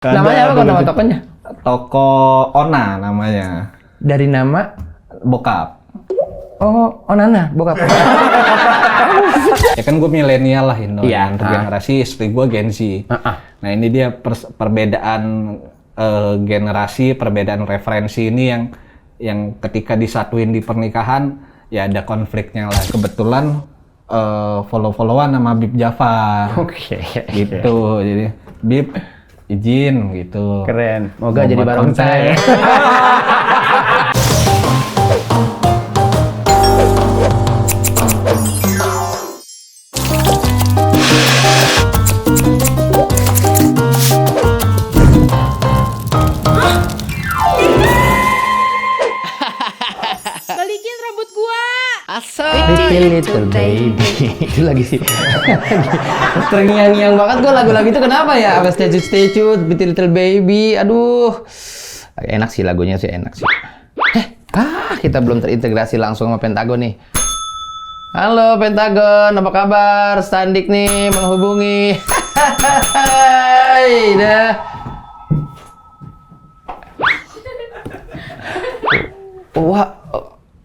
Namanya apa kok nama tokonya? Toko Ona namanya. Dari nama Bokap. Oh, Onana, bokap. Ya kan gue milenial lah Indo. Iya. Untuk generasi istri gue Gen Z. Nah ini dia perbedaan generasi, perbedaan referensi ini yang ketika disatuin di pernikahan ya ada konfliknya lah. Kebetulan follow-followan sama Bib Jafar. Oke. Gitu. Jadi Bib izin gitu. Keren. Moga jadi barongsai. Balikin rambut gua. Asal. Little baby. Itu lagi sih. Terngiang-ngiang banget gua lagu-lagu itu kenapa ya? Apa statue, little baby. Aduh. Enak sih lagunya sih, enak sih. Kita belum terintegrasi langsung sama Pentagon nih. Halo Pentagon, apa kabar? Standik nih menghubungi. Hai, dah. Wah,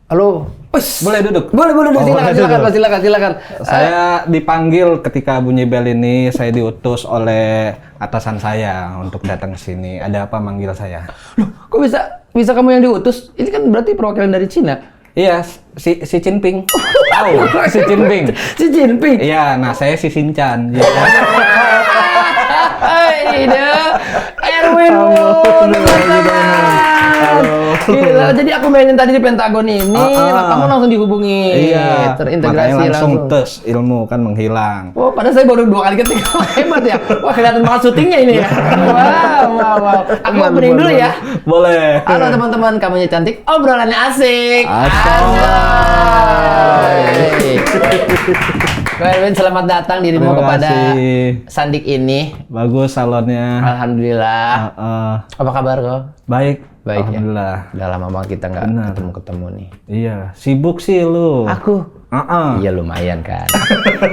halo. Boleh duduk? Boleh duduk. Boleh Silakan. Saya dipanggil ketika bunyi bel ini, saya diutus oleh atasan saya untuk datang ke sini. Ada apa manggil saya? Loh, kok bisa kamu yang diutus? Ini kan berarti perwakilan dari Cina. Iya, si Jinping. Tahu, si Jinping. Si Jinping. Iya, nah saya si Shinchan. Ya. Hai, Erwin. Gila, jadi aku mainin tadi di Pentagon ini, kamu langsung dihubungi. Iya, terintegrasi makanya langsung langsung. tes, ilmu kan menghilang. Oh, padahal saya baru 2 kali ketik. Hebat ya. Wah, kelihatan banget syutingnya ini ya. Wow. Aku opening dulu ya. Boleh. Halo teman-teman, kamunya cantik, obrolannya asik. Erwin, selamat datang dirimu Terima kepada kasih. Sandik ini. Bagus salonnya. Alhamdulillah. Apa kabar kok? Baik. Baik Alhamdulillah. ya. Udah lama banget kita nggak Benar. ketemu nih. Iya, sibuk sih lu. Aku? Iya lumayan kan.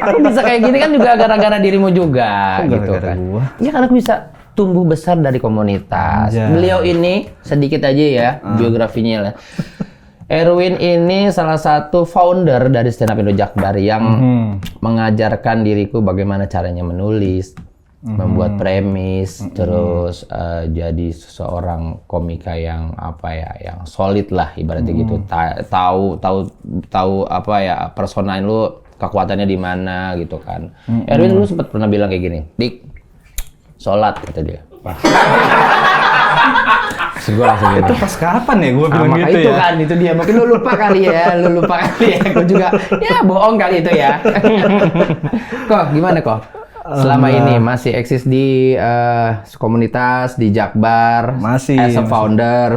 Aku bisa kayak gini kan juga gara-gara dirimu juga. Kok Gitu gara-gara kan. gua? Iya kan aku bisa tumbuh besar dari komunitas. Anjay. Beliau ini sedikit aja ya biografinya lah. Erwin ini salah satu founder dari Stand Up Indo Jakbar yang mengajarkan diriku bagaimana caranya menulis, membuat premis, terus jadi seseorang komika yang yang solid lah ibaratnya gitu. Tahu apa ya personain lu kekuatannya di mana gitu kan. Erwin dulu sempat pernah bilang kayak gini, "Dik, sholat," kata dia. Terus gue langsung Itu pas kapan ya gue bilang maka gitu itu ya? kan, itu dia. Mungkin lu lupa kali ya. Gue juga, ya bohong kali itu ya. Kok, gimana kok? Selama ini masih eksis di komunitas, di Jakbar, Masih. as a founder,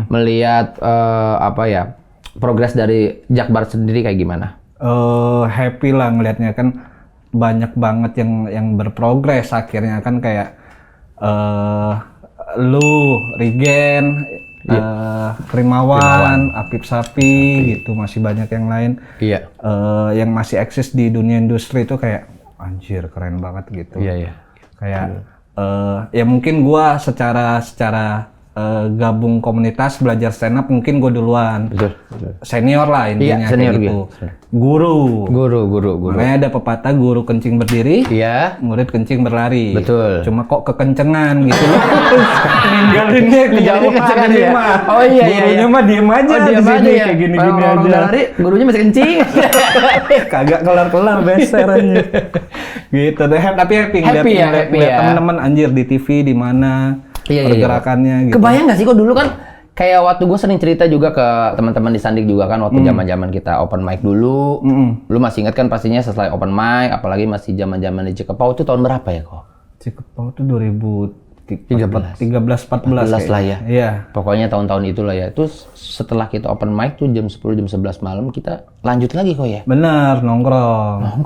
melihat progres dari Jakbar sendiri kayak gimana? Happy lah ngelihatnya kan banyak banget yang berprogres akhirnya kan kayak lu, Rigen, Rimawan, Apip Sapi gitu, masih banyak yang lain. Iya. Yang masih eksis di dunia industri itu kayak anjir keren banget gitu. Iya. Kayak ya mungkin gua secara gabung komunitas belajar stand up mungkin gue duluan. Betul. Senior lah intinya senior kayak gitu. gitu. Guru. Makanya ada pepatah guru kencing berdiri, Iya. murid kencing berlari. Betul. Cuma kok kekencengan gitu loh. Ninggalinnya kejauhan kecengan dia ya? mah. Oh iya. Gurunya mah diem aja Oh, di diam sini aja ya. kayak gini-gini Orang aja. udah lari, gurunya masih kencing. Kagak kelar-kelar beser aja. Gitu deh. Tapi happy Happy ya. teman-teman anjir di TV di mana pergerakannya gitu. Kebayang nggak sih kok dulu kan kayak waktu gue sering cerita juga ke teman-teman di Sandik juga kan waktu zaman-zaman kita open mic dulu. Lu masih ingat kan pastinya setelah open mic, apalagi masih zaman-zaman di Cikepau itu tahun berapa ya kok? Cikepau tuh 13 14 14 lah ya. Iya. Pokoknya tahun-tahun itulah ya. Terus setelah kita open mic tuh jam 10 jam 11 malam kita lanjut lagi kok ya. Bener, nongkrong,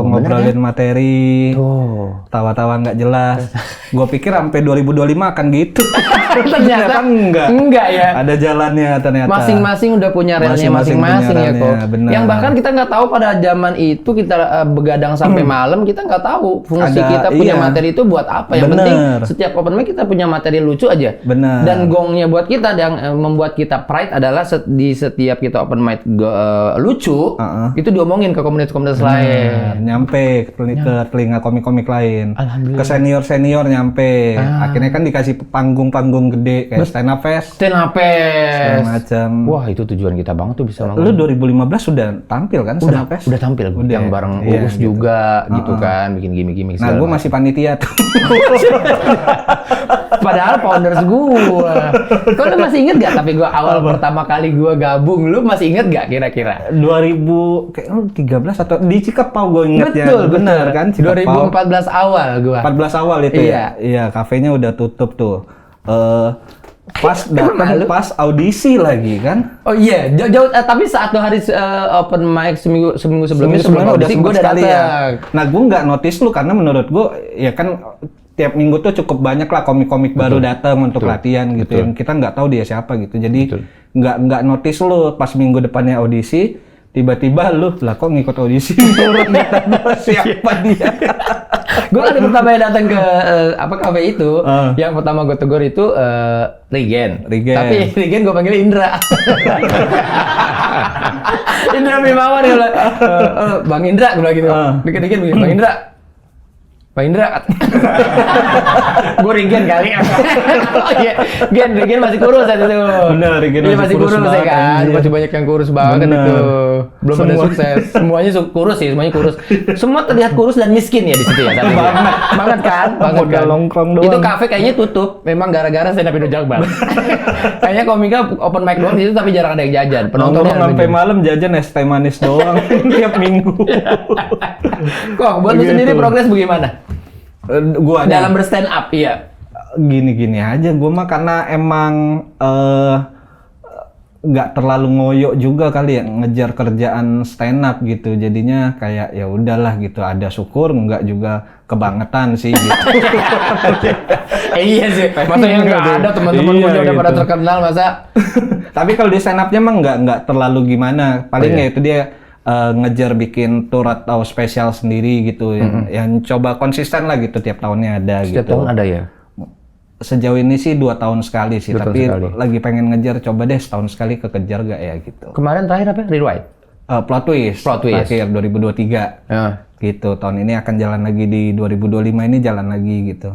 ngobrolin materi, tawa-tawa nggak jelas. Gue pikir sampai 2025 akan gitu. Ternyata enggak ya. Ada jalannya ternyata. Masing-masing udah punya relnya masing-masing ya kok. Bener. Yang bahkan kita nggak tahu pada zaman itu kita begadang sampai malam kita nggak tahu fungsi kita punya materi itu buat apa. Yang penting setiap open mic kita punya materi lucu aja. Benar. Dan gongnya buat kita yang membuat kita pride adalah di setiap kita open mic lucu, itu diomongin ke komunitas-komunitas lain. Nyampe ke telinga komik-komik lain. Alhamdulillah. Ke senior-senior nyampe. Akhirnya kan dikasih panggung-panggung gede kayak stand up fest. Stand up fest. Segala macam. Wah, itu tujuan kita banget tuh bisa Lu 2015 sudah tampil kan stand up fest? Udah tampil gue yang bareng Uus juga gitu kan, bikin gimmick-gimmick Nah, gue masih panitia tuh. Padahal founders gue. Kok lu masih inget gak? Tapi gue awal pertama kali gue gabung, lu masih inget gak kira-kira? 2013 atau di Cikepau gue ingetnya. Betul, bener kan? Cikepau. 2014 awal gue. 14 awal itu ya? Iya, kafenya udah tutup tuh. Pas datang pas audisi lagi kan? Oh iya, jauh tapi 1 hari open mic seminggu sebelumnya sebelum audisi gue udah datang. Ya. Nah, gue nggak notice lu karena menurut gue ya kan tiap minggu tuh cukup banyak lah komik-komik baru datang untuk latihan gitu. Yang kita nggak tahu dia siapa gitu. Jadi nggak notice lu pas minggu depannya audisi, tiba-tiba lu lah kok ngikut audisi turun siapa dia? Gue kan pertama yang datang ke kafe itu, yang pertama gue tegur itu Regen. Tapi Regen gue panggil Indra. Indra Bimawan ya, Bang Indra gue bilang gitu. Dikit-dikit begini, Bang Indra. Bang Indra. Gue Regen kali. Oh iya, Regen masih kurus saat itu. Bener, Regen masih kurus ya kan. Masih banyak yang kurus banget itu. Belum ada sukses. Semuanya kurus sih, semuanya kurus. Semua terlihat kurus dan miskin ya di situ ya. Banget kan? Banget kan. Itu kafe kayaknya tutup. Memang gara-gara stand up Indo Jakbar. Kayaknya komika open mic doang di situ tapi jarang ada yang jajan. Penontonnya sampai malam jajan es teh manis doang tiap minggu. Kok buat lu sendiri progres bagaimana? Gua dalam berstand up, iya. Gini-gini aja, gua mah karena emang nggak terlalu ngoyo juga kali ya ngejar kerjaan stand up gitu. Jadinya kayak ya udahlah gitu, ada syukur, nggak juga kebangetan sih gitu. Iya sih, masa yang nggak ada teman-teman gue udah pada terkenal masa. Tapi kalau di stand up-nya mah nggak terlalu gimana. Paling ya itu dia ngejar bikin tour atau spesial sendiri gitu, yang coba konsisten lah gitu tiap tahunnya ada. Setiap tahun ada ya? Sejauh ini sih 2 tahun sekali sih, tapi lagi pengen ngejar, coba deh setahun sekali kekejar gak ya gitu. Kemarin terakhir apa? Rewrite? Plot Twist. Akhir 2023. Gitu, tahun ini akan jalan lagi di 2025 ini jalan lagi gitu.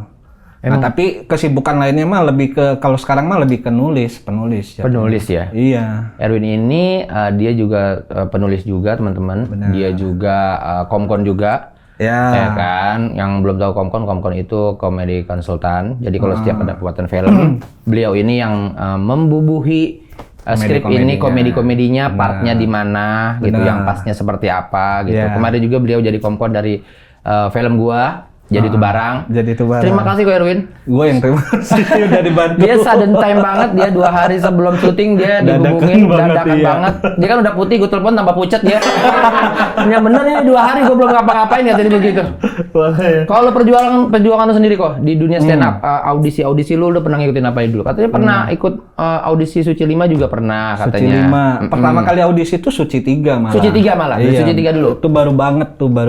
Nah, tapi kesibukan lainnya mah lebih ke, kalau sekarang mah lebih ke penulis ya. Penulis ya? Iya. Erwin ini dia juga penulis juga teman-teman. Dia juga komkon juga. Ya kan, yang belum tahu komkon itu komedi konsultan. Jadi kalau setiap ada pembuatan film, beliau ini yang membubuhi skrip ini komedi-komedinya, partnya di mana gitu, yang pasnya seperti apa gitu. Kemarin juga beliau jadi komkon dari film gua. Jadi itu barang. Terima kasih kok Erwin. Gue yang terima kasih udah dibantu. Dia sudden time banget, dia 2 hari sebelum syuting dia dihubungin dadakan banget. Dia kan udah putih, gue telepon tambah pucat dia. Ya bener ini 2 hari gue belum ngapa-ngapain ya tadi begitu. Kalau perjuangan lu sendiri kok di dunia stand up, audisi lu udah pernah ngikutin apa dulu? Katanya pernah ikut audisi Suci 5 juga pernah katanya. Suci 5. Pertama kali audisi itu Suci 3 malah. Suci 3 malah. Iya. Suci 3 dulu. Itu baru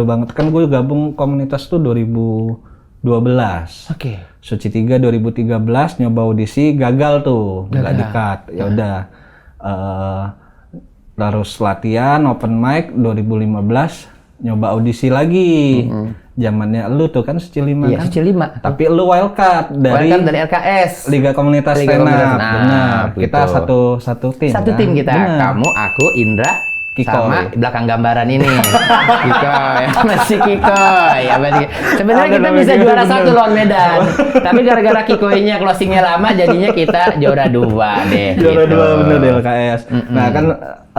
banget. Kan gue gabung komunitas tuh 2012. Oke. Suci 3 2013 nyoba audisi gagal tuh, nggak di-cut. Ya udah. Terus latihan open mic 2015 nyoba audisi lagi. Zamannya lu tuh kan Suci 5 kan? Suci 5. Tapi lu wildcard dari RKS. Liga Komunitas Stand Up. Benar. Kita satu tim. Satu tim kita. Bener. Kamu, aku, Indra, Kiko. Sama belakang gambaran ini. Kiko, ya masih Kiko. Ya masih. Sebenarnya kita bisa juara 1 lawan Medan. Tapi gara-gara Kiko-nya closingnya lama jadinya kita juara 2 deh. Juara 2 bener deh LKS. Nah, kan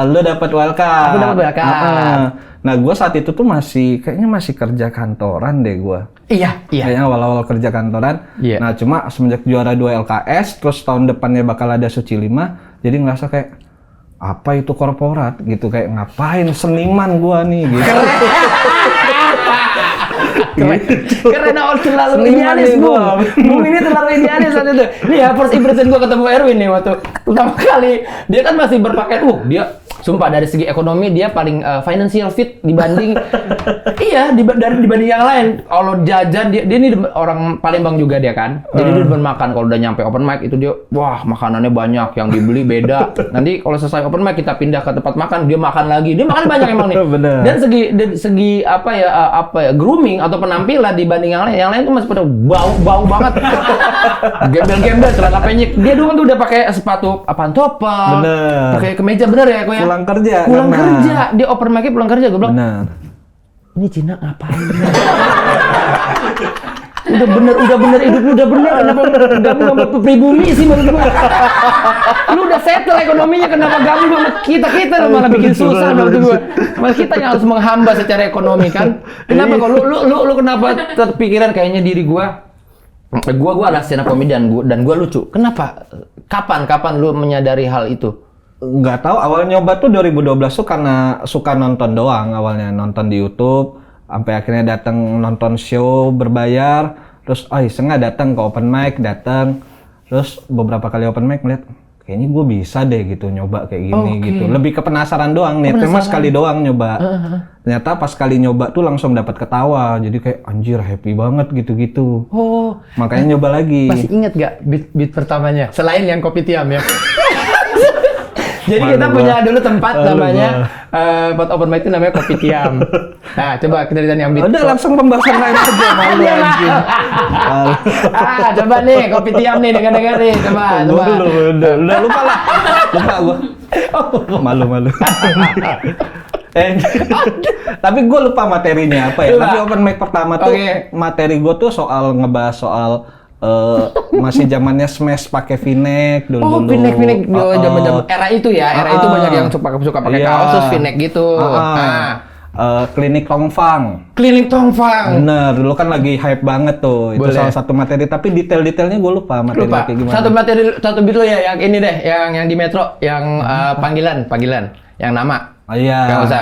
lu dapat wildcard. Aku dapat wildcard. Nah, gue saat itu tuh kayaknya masih kerja kantoran deh gue. Iya. Kayaknya awal-awal kerja kantoran. Iya. Nah, cuma semenjak juara 2 LKS, terus tahun depannya bakal ada Suci 5, jadi ngerasa kayak, apa itu korporat gitu, kayak ngapain seniman gua nih gitu. Karena terlalu idealis gua. Bung ini terlalu idealis saat itu. Nih ya, first impression gue ketemu Erwin nih waktu pertama kali. Dia kan masih berpakaian, dia sumpah dari segi ekonomi dia paling financial fit dibanding dibanding yang lain. Kalau jajan dia ini orang Palembang juga dia kan. Jadi dia demen makan. Kalau udah nyampe open mic itu dia wah makanannya banyak yang dibeli beda. Nanti kalau selesai open mic kita pindah ke tempat makan dia makan lagi. Dia makan banyak emang nih. Dan segi apa ya grooming atau penampilan dibanding yang lain tuh masih pada bau banget. Gembel-gembel celana pendek. Dia doang tuh udah pakai sepatu pantopel. Pakai kemeja bener ya kok ya. Pulang kerja dia open mic pulang kerja gue bilang benar ini Cina ngapain udah bener hidup lu udah bener kenapa gabung sama pribumi sih menurut gua lu udah settle ekonominya kenapa gabung sama kita malah bikin susah menurut gua malah kita yang harus menghamba secara ekonomi kan kenapa kok lu kenapa terpikiran kayaknya diri gua adalah stand up comedian dan gua lucu kenapa kapan lu menyadari hal itu? Nggak tahu, awalnya nyoba tuh 2012 tuh karena suka nonton doang, awalnya nonton di YouTube, sampai akhirnya datang nonton show berbayar, terus iseng datang ke open mic, terus beberapa kali open mic ngeliat, kayaknya gue bisa deh gitu nyoba kayak gini gitu, lebih ke penasaran doang nih, cuma sekali doang nyoba, ternyata pas kali nyoba tuh langsung dapat ketawa, jadi kayak anjir happy banget gitu-gitu, makanya nyoba lagi. Masih inget gak beat pertamanya, selain yang kopi tiam ya? Jadi kita punya dulu tempat namanya buat open mic itu namanya Kopi Tiam. Nah, coba kita lihat yang beat. Udah langsung pembahasan lain aja malu anjing. Coba nih Kopi Tiam nih dengar nih, coba. Udah lupa gua. Malu. Tapi gue lupa materinya apa ya. Tapi open mic pertama tuh materi gue tuh ngebahas soal masih zamannya Smash pakai V-neck dulu. V-neck zaman era itu ya. Era itu banyak yang suka pakai kaos terus V-neck gitu. Klinik Tongfang. Bener, dulu kan lagi hype banget tuh. Itu salah satu materi, tapi detail-detailnya gue lupa materinya kayak gimana. Satu beat lo ya, yang ini deh, yang di Metro, yang panggilan, yang nama. Oh iya. Gak usah.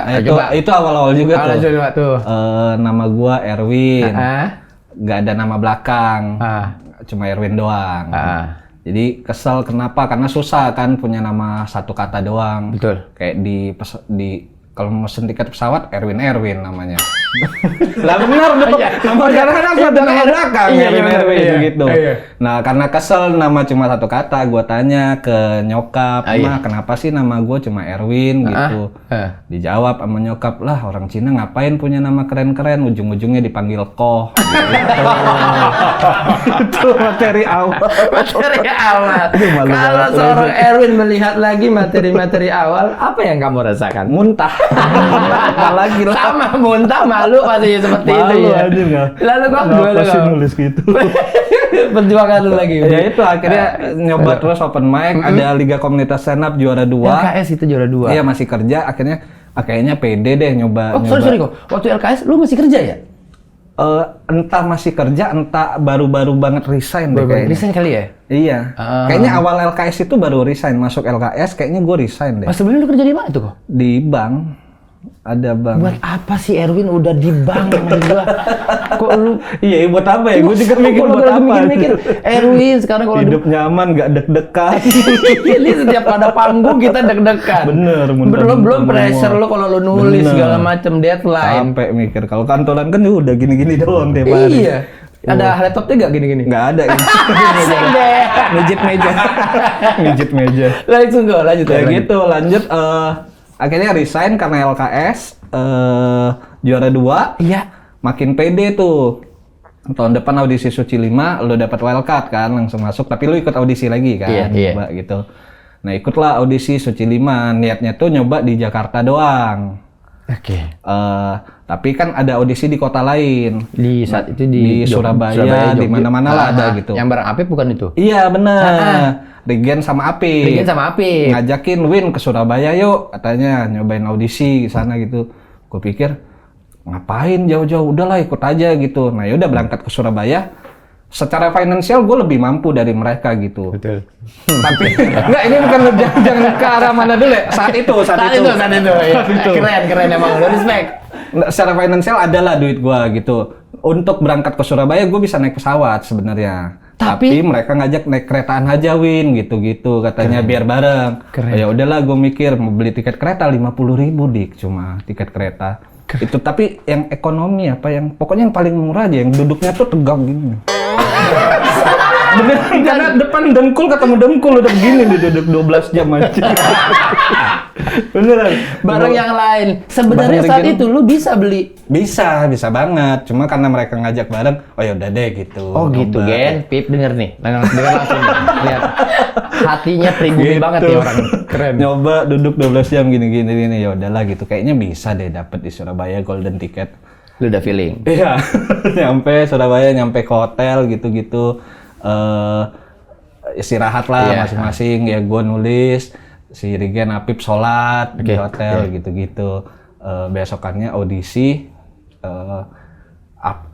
Itu awal-awal juga tuh. Nama gua Erwin. Gak ada nama belakang. Cuma Erwin doang. Jadi kesel kenapa? Karena susah kan punya nama satu kata doang. Betul. Kayak di kalau mesen tiket pesawat Erwin namanya. Lah benar dong. Nama negara kan harus ada nama belakang Erwin gitu. Nah, karena kesel nama cuma satu kata, gua tanya ke nyokap, "Ma, kenapa sih nama gua cuma Erwin?" gitu. Dijawab sama nyokap, "Lah, orang Cina ngapain punya nama keren-keren, ujung-ujungnya dipanggil Koh." Gitu. Itu materi awal. Kalau seorang Erwin melihat lagi materi-materi awal, apa yang kamu rasakan? Muntah. Lagi lah. Sama muntah, malu masih seperti itu ya. Lalu kok pasti nulis gitu. Perjuangan lu lagi. Ya itu akhirnya nyoba terus open mic, ada Liga Komunitas Stand Up juara 2. LKS itu juara 2. Iya, masih kerja, akhirnya kayaknya pede deh nyoba. Sorry kok. Waktu LKS lu masih kerja ya? Entah masih kerja, entah baru-baru banget resign deh kayaknya. Resign kali ya? Iya. Kayaknya awal LKS itu baru resign, masuk LKS kayaknya gue resign deh. Sebelumnya lu kerja di mana tuh kok? Di bank. Ada bank. Buat apa sih Erwin udah di bank sama gua? Kok lu? Iya, buat apa ya? Gue juga mikir buat apa. Mikir Erwin sekarang kalau hidup nyaman, gak deg-degan. Ini setiap ada panggung kita deg-degan. Bener. Belum pressure lu kalau lu nulis segala macam deadline. Sampai mikir kalau kantoran kan udah gini-gini doang tiap hari. Iya. Ada laptopnya gak gini-gini? Nggak ada. Mijit meja. Lanjut. Ya gitu, lanjut. Akhirnya resign karena LKS, juara 2. Iya. Makin pede tuh. Tahun depan audisi Suci 5, lu dapat wildcard kan, langsung masuk. Tapi lu ikut audisi lagi kan, nyoba gitu. Nah ikutlah audisi Suci 5, niatnya tuh nyoba di Jakarta doang. Oke. Tapi kan ada audisi di kota lain. Di saat itu di Surabaya, di mana-mana lah ada gitu. Yang bareng Apip bukan itu? Iya benar. Regen sama Apip. Ngajakin Win ke Surabaya yuk, katanya nyobain audisi di sana gitu. Gue pikir ngapain jauh-jauh, udahlah ikut aja gitu. Nah yaudah berangkat ke Surabaya. Secara finansial gue lebih mampu dari mereka gitu. Betul. Tapi enggak, ini bukan jangan ke arah mana dulu ya. Saat itu. Keren emang, lo respect. Secara finansial adalah duit gue gitu. Untuk berangkat ke Surabaya gue bisa naik pesawat sebenarnya. Tapi mereka ngajak naik keretaan aja Win gitu-gitu katanya biar bareng. Ya udahlah gue mikir mau beli tiket kereta 50.000 dik cuma tiket kereta. Itu tapi yang ekonomi apa yang pokoknya yang paling murah aja yang duduknya tuh tegak gini. Beneran karena depan dengkul ketemu dengkul udah begini nih duduk 12 jam aja. Beneran. Bareng yang lain. Sebenarnya saat itu lu bisa beli. Bisa banget. Cuma karena mereka ngajak bareng, oh ya udah deh gitu. Oh gitu, Gen. Pip denger nih. Denger langsung nih. Lihat. Hatinya pribumi Gitu. banget nih orang. Keren. Nyoba duduk 12 jam gini ya udahlah gitu. Kayaknya bisa deh dapet di Surabaya golden ticket. Lu udah feeling. Iya. Nyampe Surabaya, nyampe ke hotel gitu-gitu. Istirahat lah masing-masing ya gue nulis si Rigen Apip sholat di hotel gitu-gitu besokannya audisi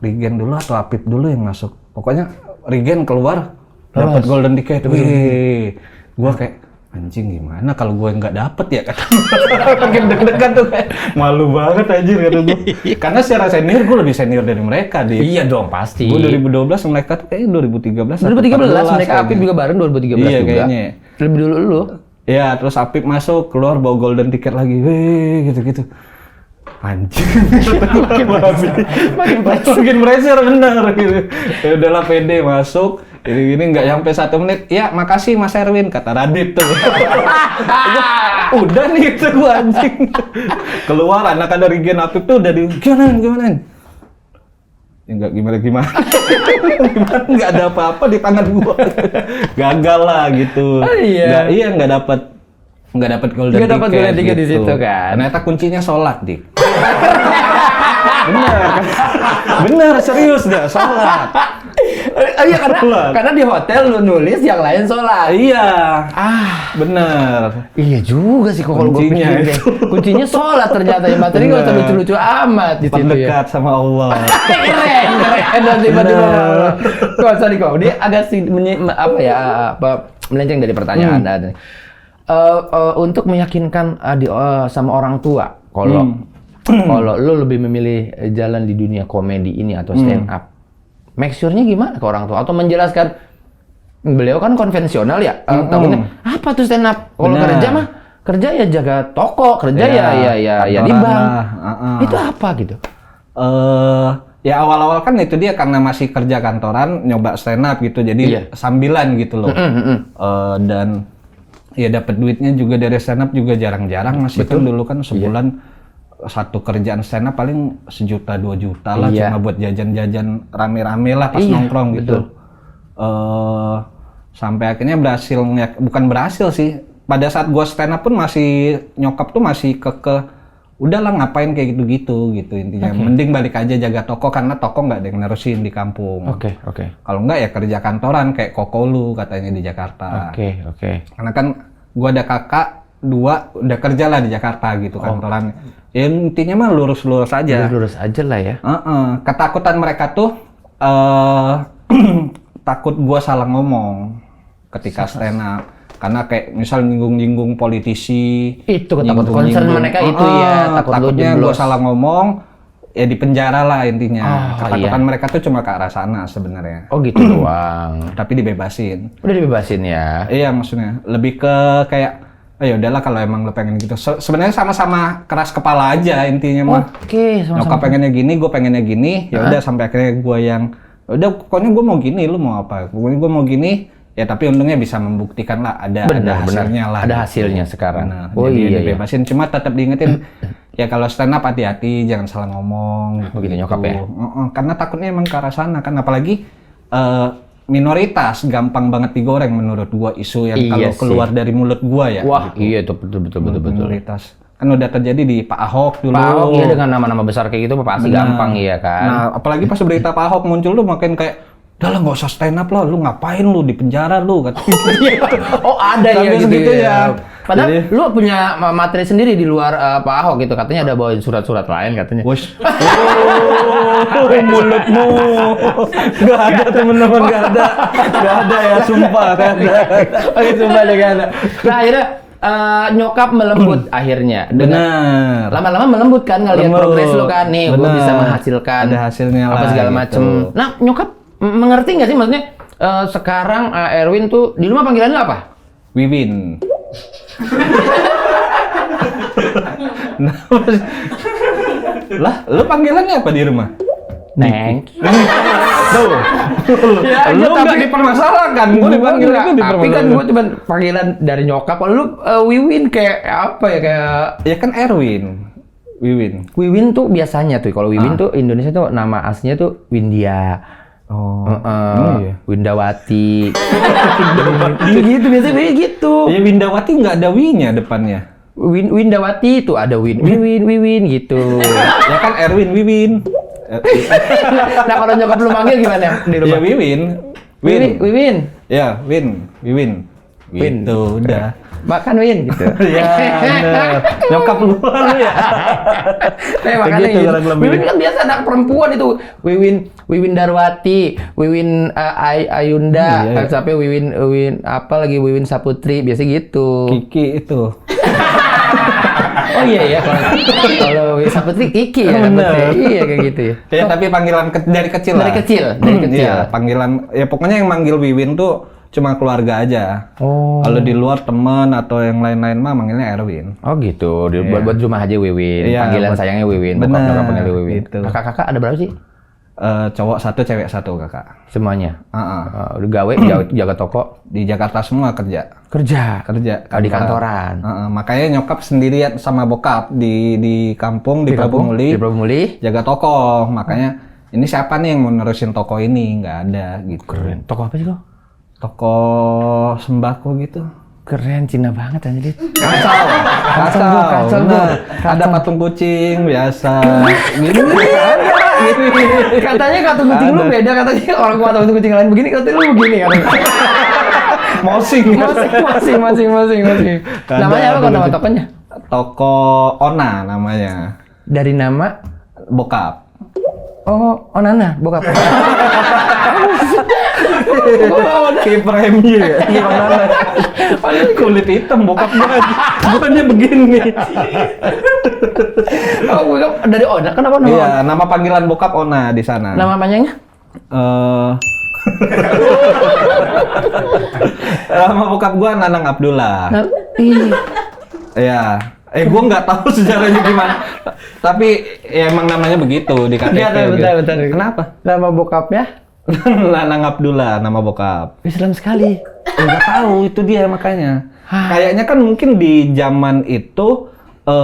Rigen dulu atau Apip dulu yang masuk pokoknya Rigen keluar dapat golden ticket wih gue kayak anjing gimana kalau gue nggak dapet ya kata makin deg-degan tuh kayak malu banget anjir kata gue karena secara senior gue lebih senior dari mereka Iya dong pasti. Gue 2012 mereka tuh kayaknya 2013 mereka Apip juga bareng 2013 iya, juga. Kayaknya. Lebih dulu lu. Iya, terus Apip masuk, keluar bawa golden ticket lagi. Wih, gitu-gitu. Anjing. makin pressure bener gitu. Ya udahlah pede masuk. Ini nggak sampai 1 menit. Ya, makasih Mas Erwin kata Radit tuh. Udah nih itu gua anjing. Keluar anak ada Rigen Apip tuh udah di gimana? Ya enggak gimana enggak ada apa-apa di tangan gua. Gagal lah gitu. Enggak dapat golden ticket di situ kan. Ternyata kuncinya sholat, Dik. Bener serius dah sholat. Iya karena di hotel lu nulis yang lain sholat. Iya. Bener. Iya juga sih kalau gue Kuncinya pikir deh. Kuncinya sholat ternyata ya materi nggak usah lucu-lucu amat di situ ya. Pendekat sama Allah. keren dan tiba-tiba sorry kok dia agak sih melenceng dari pertanyaan Anda. Untuk meyakinkan sama orang tua kalau lu lebih memilih jalan di dunia komedi ini atau stand up, make sure-nya gimana ke orang tua atau menjelaskan beliau kan konvensional ya, tahunya apa tuh stand up? Kalau kerja ya jaga toko, kerja ya di bank. Itu apa gitu? Ya awal-awal kan itu dia karena masih kerja kantoran nyoba stand up gitu, jadi sambilan gitu loh. Dan ya dapat duitnya juga dari stand up juga jarang-jarang masih kan dulu kan sebulan satu kerjaan stand up paling 1 juta 2 juta lah cuma buat jajan-jajan rame-rame lah pas nongkrong gitu. Sampai akhirnya bukan berhasil sih. Pada saat gua stand up pun masih nyokap tuh masih udahlah ngapain kayak gitu-gitu gitu intinya. Mending balik aja jaga toko karena toko nggak ada yang nerusin di kampung. Oke. Kalau nggak ya kerja kantoran kayak Kokolu katanya di Jakarta. Oke. Karena kan gua ada kakak 2 udah kerja lah di Jakarta gitu kantoran. Ya intinya mah lurus-lurus aja. Lurus aja lah ya. Ketakutan mereka tuh takut gua salah ngomong ketika stand up. Karena kayak misal nyinggung-nyinggung politisi. Itu concern mereka itu ya. Takutnya gua salah ngomong ya di penjara lah intinya. Ketakutan mereka tuh cuma ke arah sana sebenarnya. Oh gitu doang. Tapi dibebasin. Udah dibebasin ya. Iya maksudnya lebih ke kayak ya udahlah kalau emang lo pengen gitu. Sebenarnya sama-sama keras kepala aja intinya mah. Oke, sama-sama. Nyokap pengennya gini, gue pengennya gini. Ya udah sampai akhirnya gue yang udah pokoknya gue mau gini, lu mau apa? Pokoknya gue mau gini. Ya tapi untungnya bisa membuktikan lah ada hasilnya lah. Ada hasilnya sekarang. Jadi dibebasin. Cuma tetap diingetin ya kalau stand up hati-hati, jangan salah ngomong. Begitu nyokap ya. Karena takutnya emang ke arah sana kan apalagi minoritas gampang banget digoreng menurut gua isu yang kalau keluar dari mulut gua ya. Wah, gitu. Iya itu betul. Minoritas. Kan udah terjadi di Pak Ahok dulu. Pak Ahok iya dengan nama-nama besar kayak gitu pasti gampang ya kan. Nah, apalagi pas berita Pak Ahok muncul tuh makin kayak udah lah nggak usah stand up lah, lu ngapain lu di penjara lu katanya. Oh ada ya gitu ya. Padahal jadi, lu punya materi sendiri di luar Pak Ahok gitu, katanya ada bawain surat-surat lain katanya. Mulutmu. Gak ada teman-teman, gak ada ya sumpah kan. Oke sumpah deh kan. Nah akhirnya nyokap melembut akhirnya. Benar. Lama-lama melembut kan ngelihat progres lu kan nih, gue bisa menghasilkan ada hasilnya apa lah, segala gitu. macem. Nah nyokap mengerti nggak sih maksudnya Sekarang Erwin tuh di rumah panggilannya apa? Wiwin. Lah, lu panggilannya apa di rumah? Neng. Tuh. Ya, Lu nggak dipermasalahkan, gue dipanggil itu Tapi kan dipermasalahkan. gue cuma panggilan dari nyokap. Kalau lu Wiwin kayak apa ya, kayak Ya kan Erwin. Wiwin. Wiwin tuh biasanya tuh kalau Wiwin tuh Indonesia tuh nama aslinya tuh Windia. Oh. Iya. Windawati. Gitu biasanya kayak gitu. Ya Windawati nggak ada W-nya depannya. Windawati itu ada Wiwin gitu. Ya kan Erwin Wiwin. Nah kalau nyokap lu manggil gimana di Ya rumah? Wiwin. Wiwin. Ya Wiwin. Win. Gitu udah. Makan Win gitu. Ya bener. Nyokap lu ya. Makanya Gitu, gitu. kurang lebih. Wiwin kan biasa anak perempuan itu. Wiwin Darwati, Wiwin Ayunda, Iya. sampai Wiwin apa lagi Wiwin Saputri, biasa gitu. Kiki itu. Oh iya ya, kalau Wiwin Saputri Kiki ya. Bener. Saputri. Iya kayak gitu ya. Ya tapi panggilan dari kecil lah. Dari kecil. Iya, panggilan ya pokoknya yang manggil Wiwin tuh cuma keluarga aja. Oh. Kalau di luar teman atau yang lain-lain mah manggilnya Erwin. Oh gitu, buat rumah aja Wiwin. Iya, Panggilan buat- sayangnya Wiwin, Bener, bokap panggil Wiwin. gitu. Kakak-kakak ada berapa sih? Cowok satu, cewek satu kakak. Semuanya. Heeh. Udah gawe, jaga toko. Di Jakarta semua kerja. Kerja. Kerja. Di kantoran. Heeh, makanya nyokap sendirian sama bokap di kampung di Prabu Muli Di Prabu Muli. jaga toko. Makanya ini siapa nih yang mau nerusin toko ini? Nggak ada gitu. Keren. Toko apa sih lo? Toko sembako gitu. Keren, Cina banget anjir. Kacau. Nah, ada patung kucing biasa. Gini ada. Gini. Katanya patung kucing lu beda, katanya orang gua patung kucing lain begini, katanya lu begini katanya. Mosing. Masing. Namanya apa kalau nama tokonya? Toko Ona namanya. Dari nama Bokap. Oh, Onana, bokap. Kiper MU ya. Kulit hitam bokap banget. Bukannya begini. Oh, bokap dari Ona, kenapa nama? Iya, nama panggilan bokap Ona di sana. Nama panjangnya? Nama bokap gua Nanang Abdullah. Ih. Iya. Gua nggak tahu sejarahnya gimana. Tapi ya, emang namanya begitu di KTP. Bentar. Kenapa? Nama bokapnya? Nanang Abdullah nama bokap. Islam sekali. Nggak tahu itu dia makanya. Kayaknya kan mungkin di zaman itu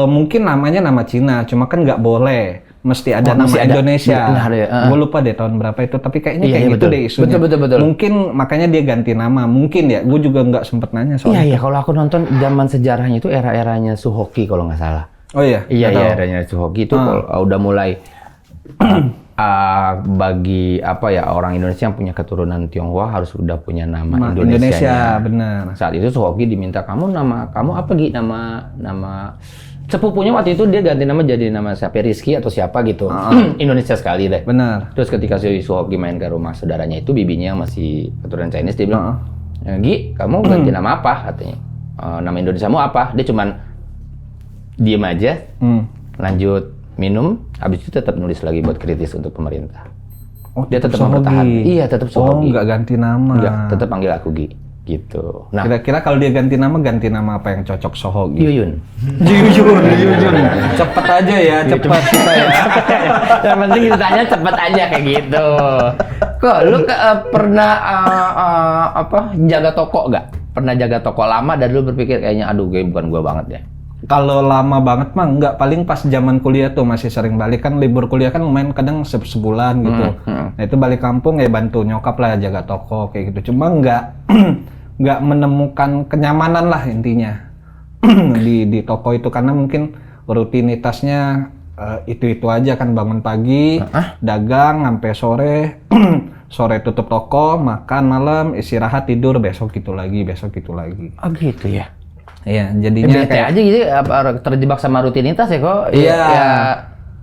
mungkin namanya nama Cina, cuma kan nggak boleh. Mesti ada nama mesti ada. Indonesia. Benar ya. Gue lupa deh tahun berapa itu, tapi kayaknya Iya, kayak iya, gitu betul. deh isunya. Betul. Mungkin makanya dia ganti nama. Mungkin ya. Gue juga nggak sempet nanya soalnya. Iya, kalau aku nonton zaman sejarahnya itu era-eranya Suhoki kalau nggak salah. Oh iya. Iya, Nggak tahu. eranya Suhoki itu kalau udah mulai bagi apa ya orang Indonesia yang punya keturunan Tionghoa harus udah punya nama Indonesia. Benar. Saat itu Suhoki diminta nama kamu apa Gi? Nama sepupunya waktu itu dia ganti nama jadi nama siapa Rizky atau siapa gitu. Indonesia sekali deh. Benar. Terus ketika si Suhoki main ke rumah saudaranya itu, bibinya masih keturunan Chinese, dia bilang, Gi, kamu ganti nama apa? Katanya. Nama Indonesiamu apa? Dia cuman diem aja, lanjut minum, habis itu tetap nulis lagi buat kritis untuk pemerintah. Oh, Dia tetap Suhoki. mempertahan. Iya, tetap Oh, Suhoki. nggak ganti nama. Enggak, tetap panggil aku Gi. Gitu. Nah, Kira-kira kalau dia ganti nama apa yang cocok Sohogi? Yuyun. Yuyun. Cepet aja ya, cepet kita ya. Yang penting ditanya cepet aja kayak gitu. Kok lu pernah jaga toko nggak? Pernah jaga toko lama dan lu berpikir kayaknya aduh gue bukan gue banget ya. Kalau lama banget mah enggak, paling pas zaman kuliah tuh masih sering balik, kan libur kuliah kan lumayan kadang sebulan gitu. Nah itu balik kampung ya bantu nyokap lah jaga toko kayak gitu. Cuma nggak menemukan kenyamanan lah intinya di toko itu, karena mungkin rutinitasnya itu aja kan, bangun pagi, dagang sampai sore, sore tutup toko, makan malam, istirahat, tidur, besok gitu lagi. Oh gitu ya. Iya, jadinya Bete aja gitu, terjebak sama rutinitas ya kok. Iya, Ya,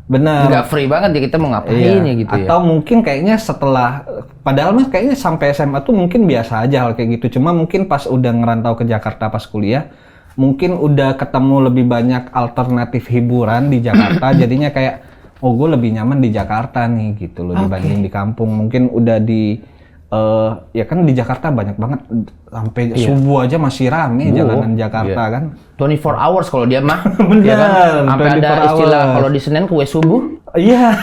benar. nggak free banget ya kita mau ngapain ya gitu ya. Atau mungkin kayaknya setelah, padahal mah kayaknya sampai SMA tuh mungkin biasa aja hal kayak gitu. Cuma mungkin pas udah ngerantau ke Jakarta pas kuliah, mungkin udah ketemu lebih banyak alternatif hiburan di Jakarta. Jadinya kayak, oh gue lebih nyaman di Jakarta nih gitu loh dibanding di kampung. Mungkin udah ya kan di Jakarta banyak banget sampai subuh aja masih rame jalanan Jakarta kan. 24 hours kalau dia mah. Bener, Ya kan? Sampai ada 24 istilah hours. kalau di Senin kue subuh. Iya,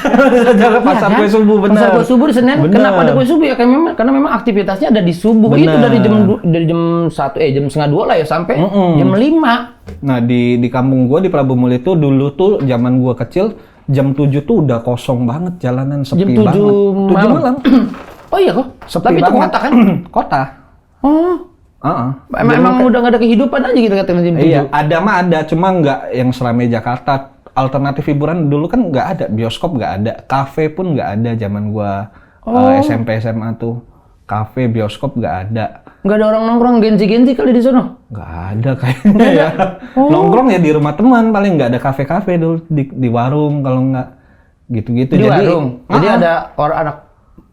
jalan pasar Iya kan? kue subuh bener. Pasar kue subuh di Senin. Bener. Kenapa ada kue subuh ya? Karena memang aktivitasnya ada di subuh. Bener. Itu dari jam 1 jam setengah 2 lah ya sampai jam 5. Nah di kampung gua di Prabu Muli itu dulu tuh zaman gua kecil jam 7 tuh udah kosong banget jalanan sepi Jam 7 banget. 7 malam. Oh iya kok. Sepi Tapi itu banget. kota kan? Kota. Oh. Emang udah nggak ada kehidupan aja gitu katanya jam 7. Iya, ada mah ada, cuma nggak yang seramai Jakarta. Alternatif hiburan dulu kan nggak ada, bioskop nggak ada, kafe pun nggak ada zaman gua SMP SMA tuh. Kafe, bioskop nggak ada. Nggak ada orang nongkrong gensi-gensi kali di sono? Nggak ada kayaknya ya. Nongkrong ya di rumah teman, paling nggak ada kafe-kafe dulu di warung kalau nggak gitu-gitu. Di warung. Jadi ada orang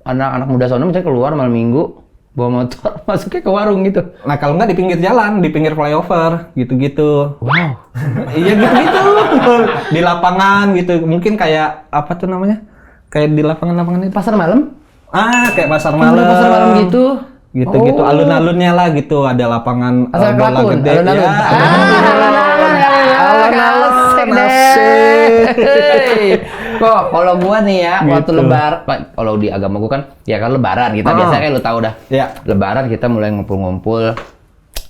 anak muda sono misalnya keluar malam minggu bawa motor masuknya ke warung gitu. Nah kalau nggak di pinggir jalan, di pinggir flyover, gitu-gitu. Wow. Iya gitu-gitu. Di lapangan gitu, mungkin kayak apa tuh namanya? Kayak di lapangan-lapangan itu. Pasar malam? Kayak pasar malam. Pasar malam gitu. Gitu-gitu, alun-alunnya lah gitu, ada lapangan Pasar bola Kelakun, gede. alun-alun. Ya, Alun-alun, asik. Kok kalau gua nih ya waktu Gitu. kalau di agama gua kan ya kan lebaran kita biasanya kayak lu tahu dah. Ya. Lebaran kita mulai ngumpul-ngumpul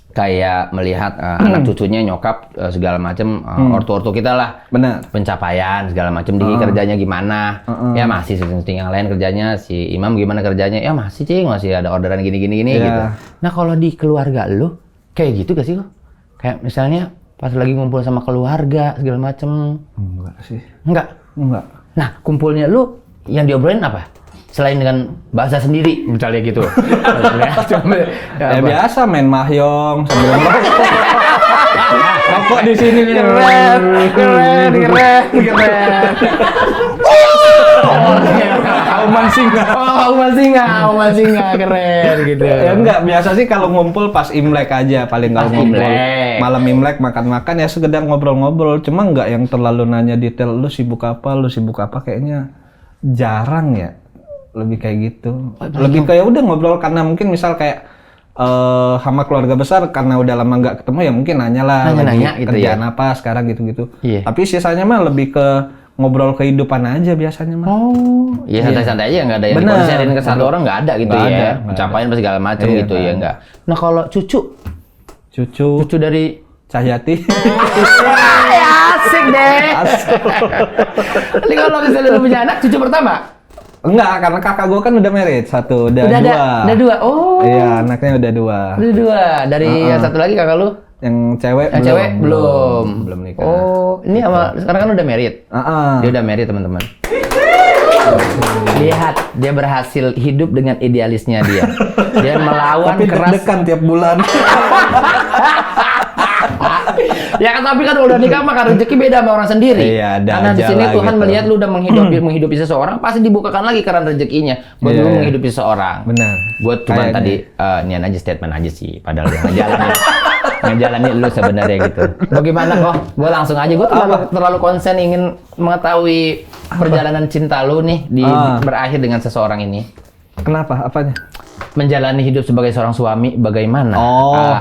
kayak melihat anak cucunya nyokap segala macam ortu-ortu kita lah. benar. Pencapaian segala macam kerjanya gimana. Ya masih setting yang lain kerjanya, si Imam gimana kerjanya? Ya masih masih ada orderan gini Iya. gitu. Nah, kalau di keluarga lu kayak gitu gak sih kok? Kayak misalnya pas lagi ngumpul sama keluarga segala macam. Enggak sih. Enggak. Nah, kumpulnya lu yang diobrolin apa? Selain dengan bahasa sendiri misalnya gitu. Ya biasa main mahjong sambil ngerokok. Rokok di sini nih. Keren. Auman singa, keren gitu. Ya enggak, biasa sih kalau ngumpul pas Imlek aja paling kalau Pas ngumpul. Imlek. Malam Imlek makan-makan ya sekedar ngobrol-ngobrol, cuma enggak yang terlalu nanya detail lu sibuk apa kayaknya jarang ya. Lebih kayak gitu. Lebih kayak udah ngobrol karena mungkin misal kayak sama keluarga besar karena udah lama nggak ketemu ya mungkin nanya lah Nanya-nanya lagi gitu kerjaan ya? apa sekarang gitu-gitu. Iya. Tapi sisanya mah lebih ke ngobrol kehidupan aja biasanya mah. Oh, iya santai-santai aja, nggak ada yang Bener. dikonserin ke satu orang, nggak ada gitu Nggak ya. ada, nggak Pencapaian apa segala macam Iya, gitu nggak ya ada. nggak. Nah kalau cucu dari Cahyati. asik deh. Ini kalau misalnya lu punya anak, cucu pertama? Enggak, karena kakak gua kan udah married satu, udah dua. Udah dua. Oh. Iya, anaknya udah dua. Udah dua. Dari yang satu lagi kakak lu? Yang cewek Yang cewek belum. Belum nikah. Oh, ini sekarang kan udah married. Dia udah married, teman-teman. Lihat, dia berhasil hidup dengan idealisnya dia. Dia melawan Tapi keras. deg-degan tiap bulan. Ya kan, tapi kan udah nikah mah kan rezeki beda sama orang sendiri. Iya, ada Karena di aja sini lah Tuhan gitu. melihat lu udah menghidupi seseorang, pasti dibukakan lagi keran rezekinya buat Iya. lu menghidupi seseorang. Benar. Buat cuma Kayaknya. tadi nian aja statement aja sih, padahal dia ngejalanin lu sebenarnya gitu. Bagaimana kok? Gue langsung aja, gue terlalu konsen ingin mengetahui perjalanan cinta lu nih berakhir dengan seseorang ini. Kenapa? Apanya? Menjalani hidup sebagai seorang suami bagaimana?